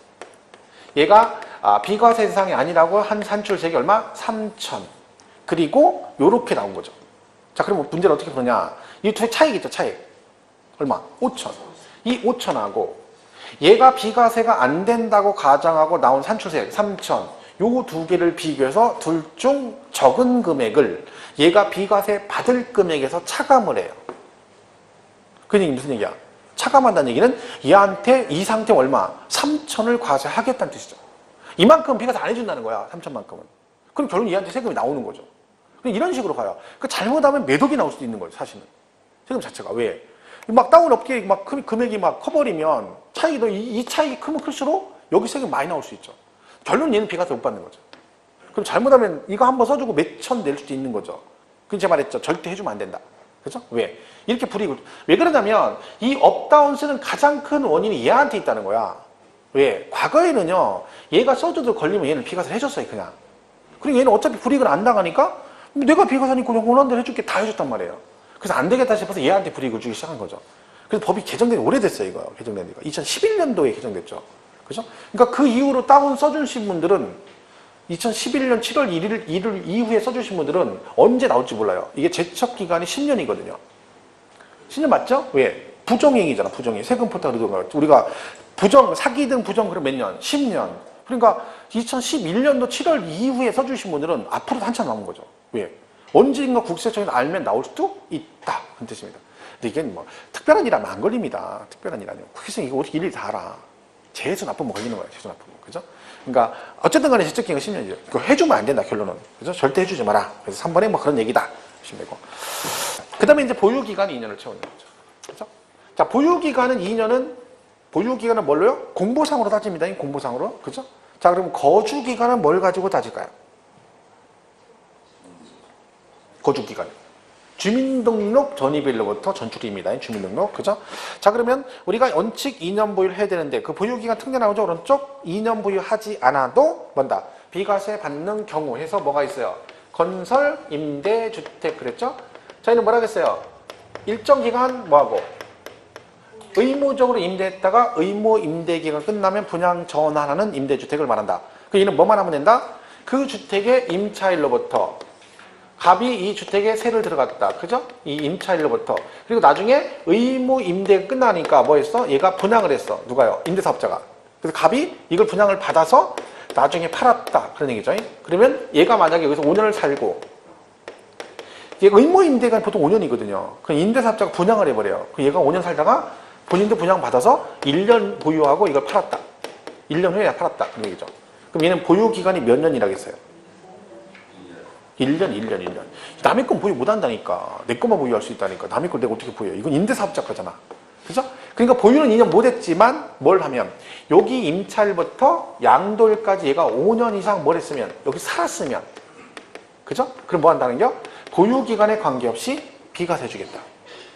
얘가 비과세 대상이 아니라고 한 산출세액이 얼마? 3천. 그리고 요렇게 나온 거죠. 자, 그럼 문제를 어떻게 푸느냐? 이 두 차익 있죠, 차익. 얼마? 5천. 이 5천하고 얘가 비과세가 안 된다고 가정하고 나온 산출세액 3천. 요 두 개를 비교해서 둘 중 적은 금액을 얘가 비과세 받을 금액에서 차감을 해요. 그 얘기 무슨 얘기야? 차감한다는 얘기는 얘한테 이 상태 얼마? 3천을 과세하겠다는 뜻이죠. 이만큼 비과세 안 해준다는 거야. 3천만큼은. 그럼 결국 얘한테 세금이 나오는 거죠. 이런 식으로 가요. 그 잘못하면 매독이 나올 수도 있는 거예요. 사실은. 세금 자체가. 왜? 막 다운 업계 막 금액이 막 커버리면 차익이 이 차익이 크면 클수록 여기 세금 많이 나올 수 있죠. 결론은 얘는 비과세 못 받는 거죠. 그럼 잘못하면 이거 한번 써주고 몇 천 낼 수도 있는 거죠. 그건 제가 말했죠. 절대 해주면 안 된다. 그죠? 왜? 이렇게 불이익을. 왜 그러냐면 이 업다운 쓰는 가장 큰 원인이 얘한테 있다는 거야. 왜? 과거에는요. 얘가 써줘도 걸리면 얘는 비과세를 해줬어요. 그냥. 그리고 얘는 어차피 불이익을 안 당하니까 내가 비과세니까 그냥 원하는 대로 해줄게 다 해줬단 말이에요. 그래서 안 되겠다 싶어서 얘한테 불이익을 주기 시작한 거죠. 그래서 법이 개정된 지 오래됐어요. 이거 개정된 지가. 2011년도에 개정됐죠. 그죠? 그러니까 그 이후로 다운 써주신 분들은 2011년 7월 1일 이후에 써주신 분들은 언제 나올지 몰라요. 이게 제척 기간이 10년이거든요. 10년 맞죠? 왜? 부정행위잖아. 부정행위. 세금 포탈 의도가. 우리가 사기든 부정 그럼 몇 년? 10년. 그러니까 2011년도 7월 이후에 써주신 분들은 앞으로도 한참 남은 거죠. 왜? 언젠가 국세청에서 알면 나올 수도 있다. 그런 뜻입니다. 근데 이게 뭐 특별한 일 하면 안 걸립니다. 특별한 일 아니고. 국세청이 이거 어떻게 일일이 다 알아. 재수 나쁘면 걸리는 거야. 재수 나쁘면. 그죠? 그러니까 어쨌든 간에 제적 기간이 10년이죠. 그거 해주면 안 된다. 결론은. 그죠? 절대 해주지 마라. 그래서 3번에 뭐 그런 얘기다. 보시면 되고. 그 다음에 이제 보유기간이 2년을 채우는 거죠. 그죠? 자, 보유기간은 2년은 보유기간은 뭘로요? 공보상으로 따집니다. 공보상으로. 그죠? 자, 그럼 거주기간은 뭘 가지고 따질까요? 거주기간. 주민등록 전입일로부터 전출입니다. 주민등록. 그죠? 자, 그러면 우리가 원칙 2년 보유를 해야 되는데 그 보유기간 특례 나오죠? 오른쪽 2년 보유하지 않아도 뭔다? 비과세 받는 경우 해서 뭐가 있어요? 건설, 임대, 주택 그랬죠? 저희는 뭐라 그랬어요? 일정 기간 뭐하고? 의무적으로 임대했다가 의무 임대기간 끝나면 분양 전환하는 임대주택을 말한다. 그 얘는 뭐만 하면 된다? 그 주택의 임차일로부터 갑이 이 주택에 세를 들어갔다. 그죠? 이 임차일로부터. 그리고 나중에 의무 임대가 끝나니까 뭐 했어? 얘가 분양을 했어. 누가요? 임대사업자가. 그래서 갑이 이걸 분양을 받아서 나중에 팔았다. 그런 얘기죠. 그러면 얘가 만약에 여기서 5년을 살고 의무 임대가 보통 5년이거든요. 그럼 임대사업자가 분양을 해버려요. 그럼 얘가 5년 살다가 본인도 분양 받아서 1년 보유하고 이걸 팔았다. 1년 후에 팔았다. 그런 얘기죠. 그럼 얘는 보유기간이 몇 년이라겠어요? 1년. 남의 건 보유 못 한다니까. 내 것만 보유할 수 있다니까. 남의 걸 내가 어떻게 보유해? 이건 임대사업자 거잖아. 그죠? 그러니까 보유는 2년 못했지만 뭘 하면 여기 임차일부터 양도일까지 얘가 5년 이상 뭘 했으면 여기 살았으면 그죠? 그럼 뭐 한다는 겨? 보유기간에 관계없이 비과세해주겠다.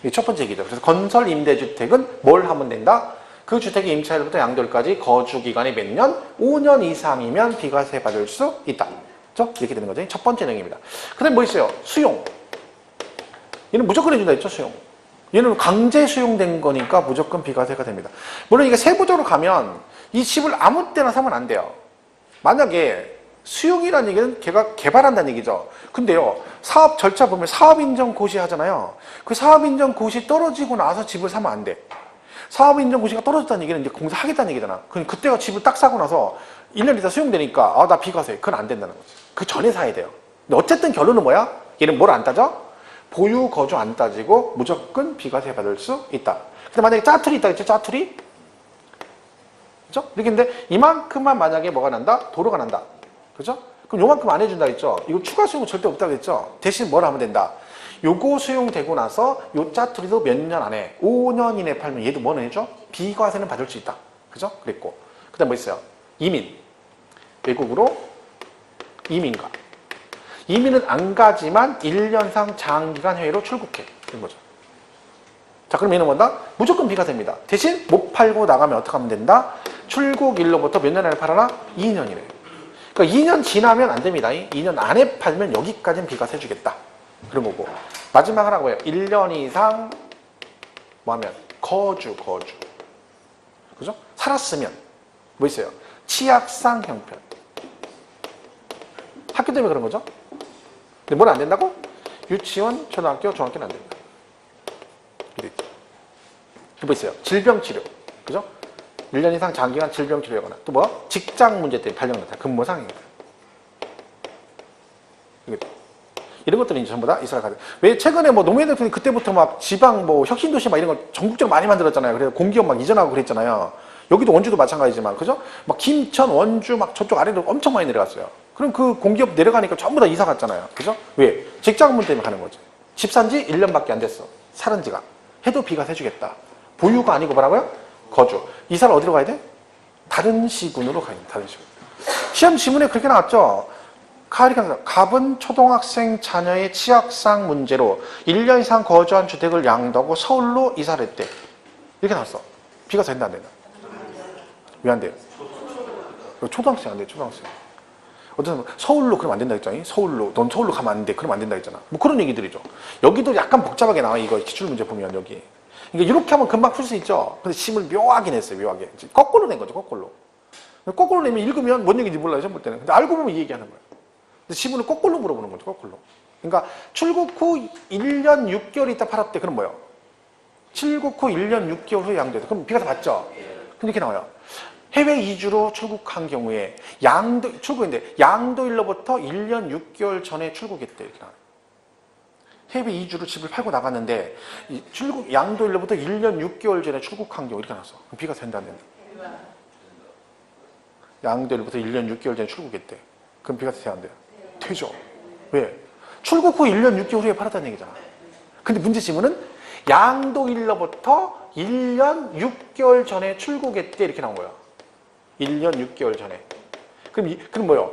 이게 첫 번째 얘기죠. 그래서 건설 임대주택은 뭘 하면 된다? 그 주택의 임차일부터 양도일까지 거주기간이 몇 년? 5년 이상이면 비과세 받을 수 있다. 그죠? 이렇게 되는 거죠. 첫 번째 내용입니다. 그 다음에 뭐 있어요? 수용. 얘는 무조건 해준다 했죠, 수용. 얘는 강제 수용된 거니까 무조건 비과세가 됩니다. 물론 이게 세부적으로 가면 이 집을 아무 때나 사면 안 돼요. 만약에 수용이라는 얘기는 걔가 개발한다는 얘기죠. 근데요, 사업 절차 보면 사업인정 고시 하잖아요. 그 사업인정 고시 떨어지고 나서 집을 사면 안 돼. 사업인정 고시가 떨어졌다는 얘기는 이제 공사하겠다는 얘기잖아. 그럼 그때가 집을 딱 사고 나서 1년 있다 수용되니까 아, 나 비과세. 그건 안 된다는 거지. 그 전에 사야 돼요. 근데 어쨌든 결론은 뭐야? 얘는 뭘 안 따져? 보유, 거주 안 따지고 무조건 비과세 받을 수 있다. 근데 만약에 짜투리 있다 했죠? 짜투리? 그죠? 이렇게 했는데 이만큼만 만약에 뭐가 난다? 도로가 난다. 그죠? 그럼 요만큼 안 해준다 했죠? 이거 추가 수용은 절대 없다고 했죠? 대신 뭘 하면 된다? 요거 수용되고 나서 요 짜투리도 몇 년 안에 5년 이내 팔면 얘도 뭐는 해줘? 비과세는 받을 수 있다. 그죠? 그랬고 그 다음 뭐 있어요? 이민. 외국으로 이민가. 이민은 안 가지만 1년상 장기간 해외로 출국해. 이런 거죠. 자, 그럼 얘는 뭐다? 무조건 비과세입니다. 대신 못 팔고 나가면 어떻게 하면 된다? 출국일로부터 몇 년 안에 팔아라? 2년이래. 그러니까 2년 지나면 안 됩니다. 2년 안에 팔면 여기까지는 비과세 해주겠다. 그런 거고. 마지막 하나가 뭐예요? 1년 이상 뭐 하면? 거주. 그죠? 살았으면 뭐 있어요? 치약상 형편. 학교 때문에 그런 거죠? 근데 뭘 안 된다고? 유치원, 초등학교, 중학교는 안 된다. 뭐 있어요? 질병치료. 그죠? 1년 이상 장기간 질병치료하거나 또 뭐? 직장 문제 때문에 발령났다. 근무상입니다. 이런 것들이 전부 다 이스라엘 가든. 왜 최근에 뭐 노무현 대통령이 그때부터 막 지방 뭐 혁신도시 막 이런 거 전국적으로 많이 만들었잖아요. 그래서 공기업 막 이전하고 그랬잖아요. 여기도 원주도 마찬가지지만, 그죠? 막 김천, 원주 막 저쪽 아래로 엄청 많이 내려갔어요. 그럼 그 공기업 내려가니까 전부 다 이사 갔잖아요. 그죠? 왜? 직장 문제 때문에 가는 거지. 집 산 지 1년밖에 안 됐어. 사는 지가. 해도 비과세 해주겠다. 보유가 아니고 뭐라고요? 거주. 이사를 어디로 가야 돼? 다른 시군으로 가야 돼. 다른 시군. 시험 지문에 그렇게 나왔죠? 갑은 초등학생 자녀의 치약상 문제로 1년 이상 거주한 주택을 양도하고 서울로 이사를 했대. 이렇게 나왔어. 비과세 된다 안 된다? 왜 안 돼요? 초등학생 안 돼요. 초등학생. 어쨌든 서울로 그러면 안 된다 했잖아요. 서울로. 넌 서울로 가면 안 돼. 그러면 안 된다 했잖아. 뭐 그런 얘기들이죠. 여기도 약간 복잡하게 나와. 이거 기출문제 보면 여기. 그러니까 이렇게 하면 금방 풀 수 있죠. 근데 심을 묘하게 냈어요. 묘하게. 거꾸로 낸 거죠. 거꾸로. 거꾸로 내면 읽으면 뭔 얘기인지 몰라요. 처음 볼 때는. 근데 알고 보면 이 얘기하는 거예요. 근데 지문을 거꾸로 물어보는 거죠. 거꾸로. 그러니까 출국 후 1년 6개월 있다 팔았대. 그럼 뭐예요? 출국 후 1년 6개월 후에 양도했다. 그럼 비과세 받죠? 근데 이렇게 나와요. 해외 이주로 출국한 경우에 출국인데 양도일로부터 1년 6개월 전에 출국했대. 이렇게 나와요. 해외 이주로 집을 팔고 나갔는데 양도일로부터 1년 6개월 전에 출국한 경우 이렇게 나왔어. 그럼 비과세 된다 안 된다? 양도일로부터 1년 6개월 전에 출국했대. 그럼 비과세 돼야 안 돼요? 되죠. 왜? 출국 후 1년 6개월 후에 팔았다는 얘기잖아. 근데 문제 지문은 양도일로부터 1년 6개월 전에 출국했대. 이렇게 나온 거야. 1년 6개월 전에. 그럼 뭐요?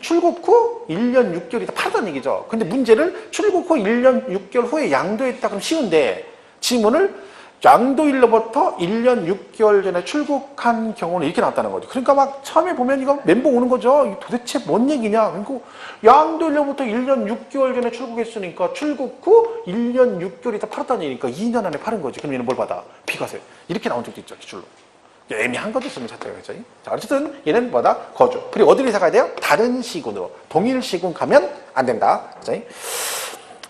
출국 후 1년 6개월 있다 팔았다는 얘기죠. 근데 문제를 출국 후 1년 6개월 후에 양도했다. 그럼 쉬운데 지문을 양도일로부터 1년 6개월 전에 출국한 경우는 이렇게 나왔다는 거죠. 그러니까 막 처음에 보면 이거 멘붕 오는 거죠. 이게 도대체 뭔 얘기냐. 그리고 양도일로부터 1년 6개월 전에 출국했으니까 출국 후 1년 6개월 있다 팔았다는 얘기니까 2년 안에 파는 거지. 그럼 얘는 뭘 받아? 비과세. 이렇게 나온 적도 있죠. 기출로. 애매한 거죠. 쓰면 자체가. 그죠? 자, 어쨌든 얘는 뭐다? 거주. 그리고 어디로 이사 가야 돼요? 다른 시군으로. 동일 시군 가면 안 된다. 그죠?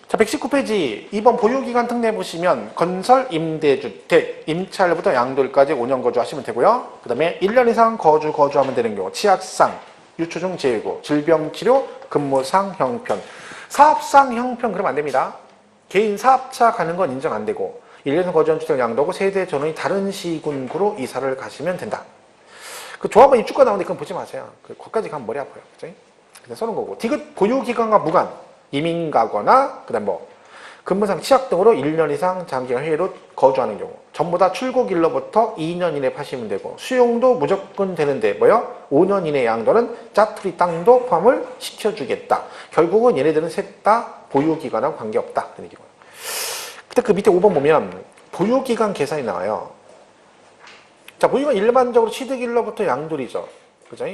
자, 119페이지 2번 보유기간 특례 보시면 건설 임대주택 임차일부터 양도일까지 5년 거주하시면 되고요. 그 다음에 1년 이상 거주하면 되는 경우 치약상, 유초중 제외고, 질병치료, 근무상 형편. 사업상 형편 그러면 안 됩니다. 개인 사업차 가는 건 인정 안 되고 1년 이상 거주한 주택 양도고 세대 전원이 다른 시군구로 이사를 가시면 된다. 그 조합원 입주가 나오는데 그건 보지 마세요. 거기까지 가면 머리 아파요. 그죠? 그냥 써놓은 거고. 디귿 보유기간과 무관. 이민 가거나, 그 다음 뭐, 근무상 취약 등으로 1년 이상 장기간 해외로 거주하는 경우 전부 다 출국일로부터 2년 이내 파시면 되고 수용도 무조건 되는데 뭐요? 5년 이내 양도는 짜투리 땅도 포함을 시켜주겠다. 결국은 얘네들은 셋 다 보유기간하고 관계없다. 그런 얘기고요. 근데 그 밑에 5번 보면 보유기간 계산이 나와요. 자, 보유기간 일반적으로 취득일로부터 양도리죠. 그죠?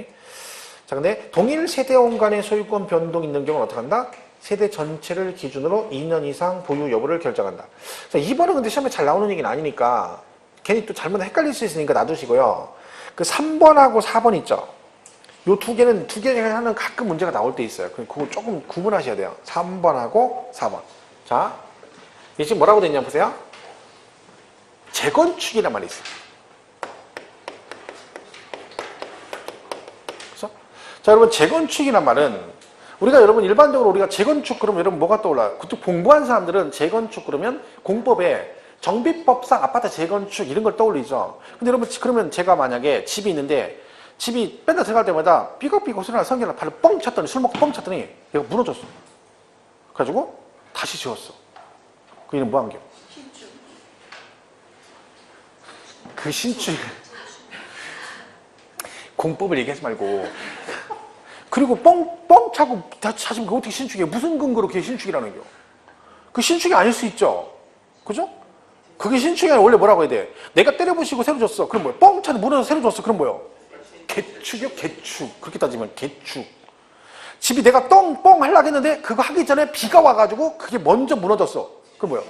자, 근데 동일 세대원 간의 소유권 변동이 있는 경우는 어떻게 한다? 세대 전체를 기준으로 2년 이상 보유 여부를 결정한다. 자, 2번은 근데 시험에 잘 나오는 얘기는 아니니까 괜히 또 잘못 헷갈릴 수 있으니까 놔두시고요. 그 3번하고 4번 있죠? 요 두 개는 두 개 중에 하나는 가끔 문제가 나올 때 있어요. 그거 조금 구분하셔야 돼요. 3번하고 4번. 자, 이게 지금 뭐라고 됐냐 보세요. 재건축이란 말이 있어요. 그렇죠? 자, 여러분 재건축이란 말은 우리가 여러분 일반적으로 우리가 재건축 그러면 여러분 뭐가 떠올라요? 그때 공부한 사람들은 재건축 그러면 공법에 정비법상 아파트 재건축 이런 걸 떠올리죠. 근데 여러분 그러면 제가 만약에 집이 있는데 집이 맨날 들어갈 때마다 삐걱삐걱 소리나 성경을 발로 뻥 찼더니 술 먹고 뻥 찼더니 얘가 무너졌어. 그래가지고 다시 지었어. 그 이름 뭐한겨? 신축. 그 신축. 공법을 얘기하지 말고. 그리고 뻥 차고 다시 찾으면 그거 어떻게 신축이에요? 무슨 근거로 그게 신축이라는 겨? 그 신축이 아닐 수 있죠. 그죠? 그게 신축이 아니라 원래 뭐라고 해야 돼? 내가 때려부시고 새로 줬어. 그럼 뭐야? 뻥 차는 무너져서 새로 줬어. 그럼 뭐야? 개축이요? 개축. 그렇게 따지면 개축. 집이 내가 뻥 하려고 했는데 그거 하기 전에 비가 와가지고 그게 먼저 무너졌어. 그럼 뭐야?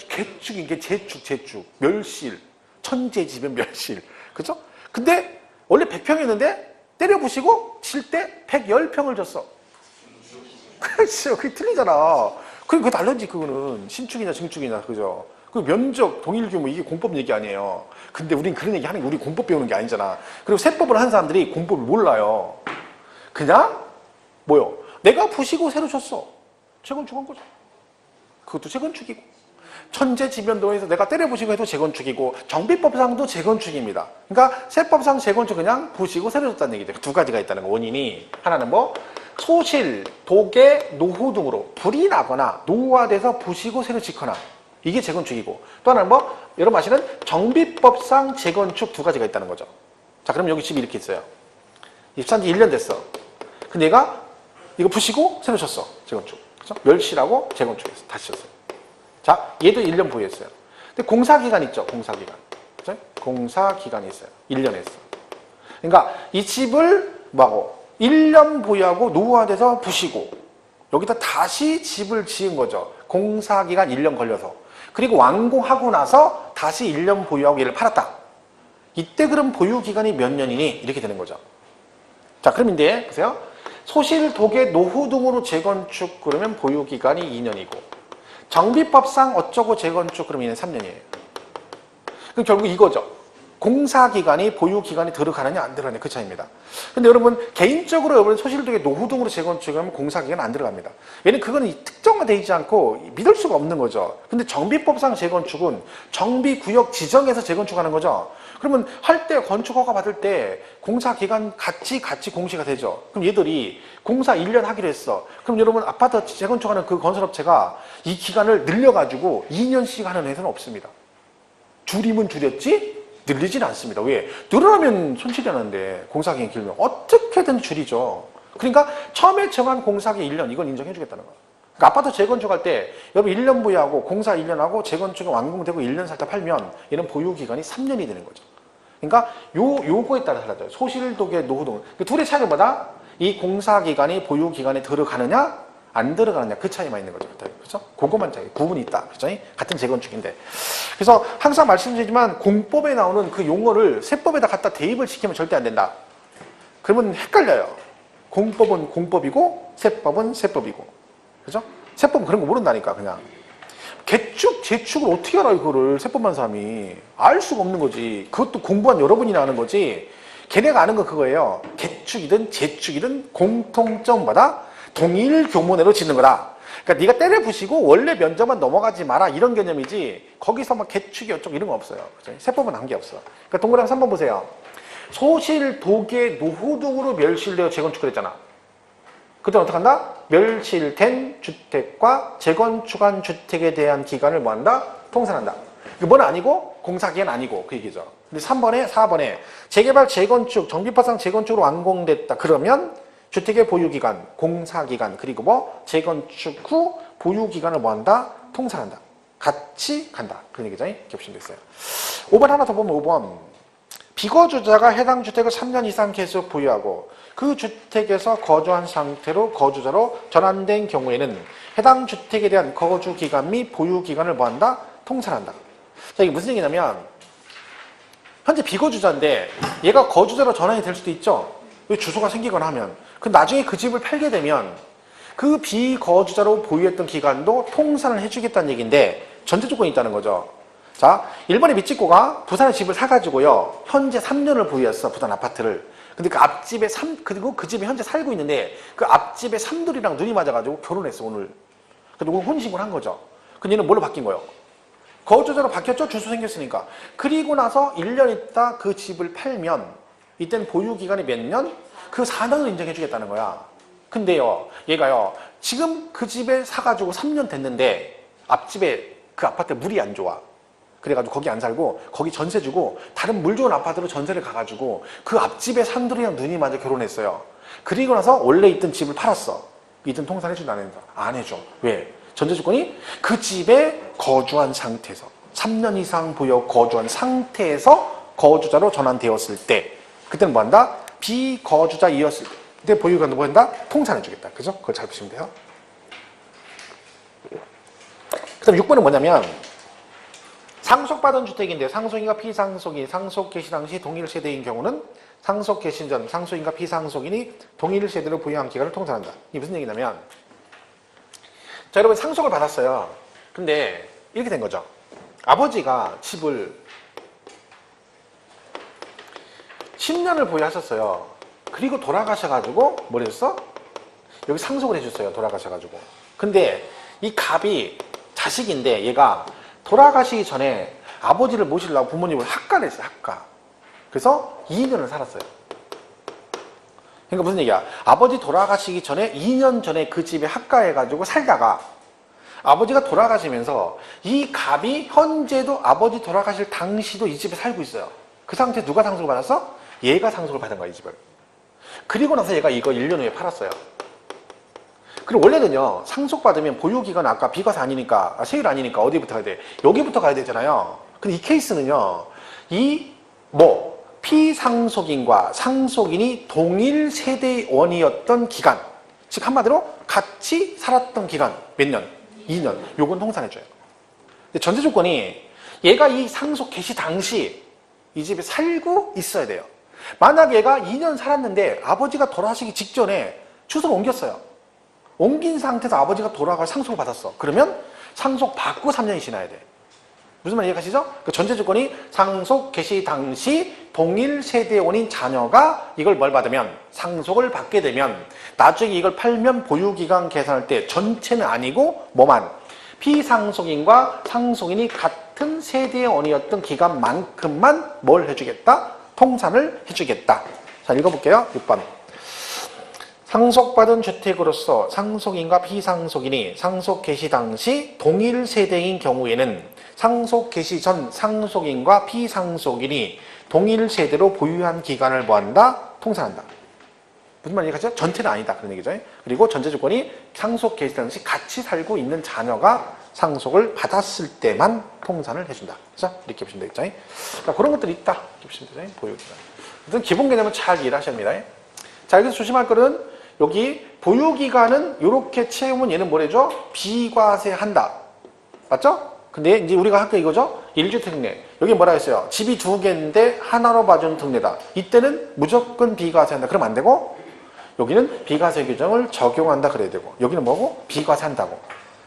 개축인 게 재축. 멸실. 천재지변 멸실. 그죠? 근데 원래 100평이었는데 때려부시고 칠 때 110평을 줬어. 그렇죠. 그게 틀리잖아. 그게 달라지 그거는. 신축이냐 증축이냐. 그죠? 그 면적, 동일 규모 이게 공법 얘기 아니에요. 근데 우린 그런 얘기 하는 게 우리 공법 배우는 게 아니잖아. 그리고 세법을 하는 사람들이 공법을 몰라요. 그냥 뭐요? 내가 부시고 새로 줬어. 재건축한 거죠. 그것도 재건축이고. 천재지변도에서 내가 때려부시고 해도 재건축이고 정비법상도 재건축입니다. 그러니까 세법상 재건축 그냥 부시고 새로 줬다는 얘기죠. 두 가지가 있다는 거. 원인이 하나는 뭐? 소실, 도계, 노후 등으로 불이 나거나 노후화돼서 부시고 새로 짓거나 이게 재건축이고 또 하나는 뭐? 여러분 아시는 정비법상 재건축 두 가지가 있다는 거죠. 자, 그럼 여기 집이 이렇게 있어요. 입사한 지 1년 됐어. 근데 얘가 이거 부시고 새로 쳤어. 재건축. 그죠? 멸실하고 재건축했어. 다시 쳤어요. 자, 얘도 1년 보유했어요. 근데 공사기간 있죠? 공사기간. 그죠? 공사기간이 있어요. 1년 했어. 그러니까 이 집을 뭐하고 1년 보유하고 노후화돼서 부시고 여기다 다시 집을 지은 거죠. 공사기간 1년 걸려서. 그리고 완공하고 나서 다시 1년 보유하고 얘를 팔았다. 이때 그럼 보유기간이 몇 년이니? 이렇게 되는 거죠. 자, 그럼 이제 보세요. 소실, 도계, 노후 등으로 재건축 그러면 보유기간이 2년이고 정비법상 어쩌고 재건축 그러면 얘는 3년이에요. 그럼 결국 이거죠. 공사기간이 보유기간이 들어가느냐 안 들어가느냐 그 차이입니다. 근데 여러분 개인적으로 여러분 소실도계 노후 등으로 재건축하면 공사기간 안 들어갑니다. 왜냐면 그거는 특정화되어 있지 않고 믿을 수가 없는 거죠. 근데 정비법상 재건축은 정비구역 지정해서 재건축하는 거죠. 그러면 할 때 건축허가 받을 때 공사기간 같이 공시가 되죠. 그럼 얘들이 공사 1년 하기로 했어. 그럼 여러분 아파트 재건축하는 그 건설업체가 이 기간을 늘려가지고 2년씩 하는 회사는 없습니다. 줄이면 줄였지 늘리지는 않습니다. 왜? 늘어나면 손실이 나는데 공사기간이 길면 어떻게든 줄이죠. 그러니까 처음에 정한 공사기 1년 이건 인정해 주겠다는 거예요. 그러니까 아파트 재건축할 때 여러분 1년 보유하고 공사 1년 하고 재건축이 완공되고 1년 살다 팔면 얘는 보유기간이 3년이 되는 거죠. 그러니까 요거에 따라 달라져요. 소실도계 노후등. 그 둘의 차이가 뭐다? 이 공사기간이 보유기간에 들어가느냐 안 들어가느냐 그 차이만 있는 거죠. 그렇죠? 그것만 차이. 구분이 있다. 그렇죠? 같은 재건축인데. 그래서 항상 말씀드리지만 공법에 나오는 그 용어를 세법에다 갖다 대입을 시키면 절대 안 된다. 그러면 헷갈려요. 공법은 공법이고 세법은 세법이고. 그죠? 세법은 그런 거 모른다니까 그냥. 개축, 재축을 어떻게 알아 이거를 세법만 사람이. 알 수가 없는 거지. 그것도 공부한 여러분이나 아는 거지. 걔네가 아는 건 그거예요. 개축이든 재축이든 공통점마다 동일 교문으로 짓는 거다. 그러니까 네가 때려 부시고 원래 면적만 넘어가지 마라 이런 개념이지 거기서 막 개축이 어쩌고 이런 거 없어요. 그죠? 세법은 한 게 없어. 그러니까 동그라미 3번 보세요. 소실, 도계, 노후 등으로 멸실되어 재건축을 했잖아. 그때 어떻게 한다? 멸실된 주택과 재건축한 주택에 대한 기간을 뭐 한다? 통산한다. 이게 뭐는 아니고 공사기간 아니고 그 얘기죠. 근데 3번에 4번에 재개발, 재건축, 정비파상 재건축으로 완공됐다. 그러면 주택의 보유기간, 공사기간 그리고 뭐 재건축 후 보유기간을 뭐 한다? 통산한다. 같이 간다. 그런 얘기죠. 이렇게 보시면 되겠어요. 5번 하나 더 보면 5번. 비거주자가 해당 주택을 3년 이상 계속 보유하고 그 주택에서 거주한 상태로 거주자로 전환된 경우에는 해당 주택에 대한 거주 기간 및 보유 기간을 뭐 한다? 통산한다. 자, 이게 무슨 얘기냐면 현재 비거주자인데 얘가 거주자로 전환이 될 수도 있죠. 주소가 생기거나 하면. 그 나중에 그 집을 팔게 되면 그 비거주자로 보유했던 기간도 통산을 해주겠다는 얘기인데 전제 조건이 있다는 거죠. 자, 1번의 밑집고가 부산에 집을 사가지고요. 현재 3년을 보유했어. 부산 아파트를. 근데 그 앞집에 그리고 그 집에 현재 살고 있는데 그 앞집에 삼돌이랑 눈이 맞아가지고 결혼했어, 오늘. 근데 오늘 혼인신고를 한 거죠. 근데 얘는 뭘로 바뀐 거예요? 거주자로 바뀌었죠? 주소 생겼으니까. 그리고 나서 1년 있다 그 집을 팔면 이때는 보유기간이 몇 년? 그 4년을 인정해주겠다는 거야. 근데요, 얘가요, 지금 그 집에 사가지고 3년 됐는데 앞집에 그 아파트에 물이 안 좋아. 그래가지고 거기 안 살고 거기 전세 주고 다른 물 좋은 아파트로 전세를 가가지고 그 앞집에 산돌이랑 눈이 맞아 결혼했어요. 그리고 나서 원래 있던 집을 팔았어. 이든 통산 해준다 안 해준다? 안 해줘. 왜? 전제 조건이 그 집에 거주한 상태에서 3년 이상 보유 거주한 상태에서 거주자로 전환되었을 때 그때는 뭐 한다? 비거주자이었을 때 그때 보유기간도 뭐 한다? 통산해주겠다. 그죠? 그걸 잘 보시면 돼요. 그 다음 6번은 뭐냐면 상속받은 주택인데 상속인과 피상속인이 상속 개시 당시 동일 세대인 경우는 상속 개시 전 상속인과 피상속인이 동일 세대로 부여한 기간을 통산한다. 이게 무슨 얘기냐면 자, 여러분 상속을 받았어요. 근데 이렇게 된 거죠. 아버지가 집을 10년을 보유하셨어요. 그리고 돌아가셔가지고 뭘 했어? 여기 상속을 해줬어요. 돌아가셔가지고. 근데 이 갑이 자식인데 얘가 돌아가시기 전에 아버지를 모시려고 부모님을 학가를 했어요. 학가. 그래서 2년을 살았어요. 그러니까 무슨 얘기야? 아버지 돌아가시기 전에 2년 전에 그 집에 학가해가지고 살다가 아버지가 돌아가시면서 이 갑이 현재도 아버지 돌아가실 당시도 이 집에 살고 있어요. 그 상태에 누가 상속을 받았어? 얘가 상속을 받은 거야, 이 집을. 그리고 나서 얘가 이거 1년 후에 팔았어요. 그리고 원래는요, 상속받으면 보유기간 아까 비과세 아니니까, 세율 아니니까 어디부터 가야 돼? 여기부터 가야 되잖아요. 근데 이 케이스는요, 피상속인과 상속인이 동일 세대원이었던 기간, 즉 한마디로 같이 살았던 기간, 몇 년? 2년. 요건 통산해줘요. 근데 전제 조건이 얘가 이 상속 개시 당시 이 집에 살고 있어야 돼요. 만약 얘가 2년 살았는데 아버지가 돌아가시기 직전에 주소를 옮겼어요. 옮긴 상태에서 아버지가 돌아가 상속을 받았어. 그러면 상속 받고 3년이 지나야 돼. 무슨 말 이해가시죠? 그 전제 조건이 상속 개시 당시 동일 세대원인 자녀가 이걸 뭘 받으면 상속을 받게 되면 나중에 이걸 팔면 보유기간 계산할 때 전체는 아니고 뭐만 피상속인과 상속인이 같은 세대원이었던 기간만큼만 뭘 해주겠다? 통산을 해주겠다. 자, 읽어볼게요. 6번. 상속받은 주택으로서 상속인과 피상속인이 상속 개시 당시 동일 세대인 경우에는 상속 개시 전 상속인과 피상속인이 동일 세대로 보유한 기간을 뭐한다? 통산한다. 무슨 말인지 가죠? 전체는 아니다. 그런 얘기죠. 그리고 전제 조건이 상속 개시 당시 같이 살고 있는 자녀가 상속을 받았을 때만 통산을 해준다. 그죠? 이렇게 보시면 되겠죠. 자, 그런 것들이 있다. 이렇게 보시면 되죠. 보유기간. 일단 기본 개념은 잘 이해를 하셔야 합니다. 자, 여기서 조심할 거는 여기 보유기간은 이렇게 채우면 얘는 뭐래죠? 비과세한다. 맞죠? 근데 이제 우리가 할 게 이거죠? 1주택 특례. 여기 뭐라 했어요? 집이 2개인데 하나로 봐주는 특례다. 이때는 무조건 비과세한다. 그러면 안 되고 여기는 비과세 규정을 적용한다 그래야 되고 여기는 뭐고? 비과세한다고.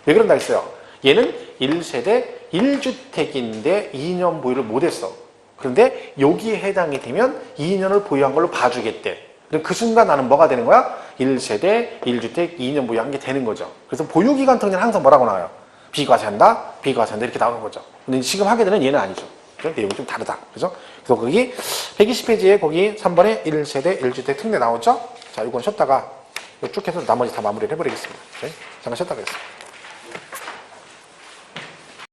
왜 그런다 했어요? 얘는 1세대 1주택인데 2년 보유를 못했어. 그런데 여기에 해당이 되면 2년을 보유한 걸로 봐주겠대. 그럼 그 순간 나는 뭐가 되는 거야? 1세대 1주택 2년 보유한 게 되는 거죠. 그래서 보유기간 특례는 항상 뭐라고 나와요? 비과세한다, 비과세한다 이렇게 나오는 거죠. 근데 지금 하게 되는 얘는 아니죠. 그죠? 내용이 좀 다르다. 그죠? 그래서 거기 120페이지에 거기 3번에 1세대 1주택 특례 나오죠? 자, 이건 쉬었다가 쭉 해서 나머지 다 마무리를 해버리겠습니다. 네? 잠깐 쉬었다 가겠습니다.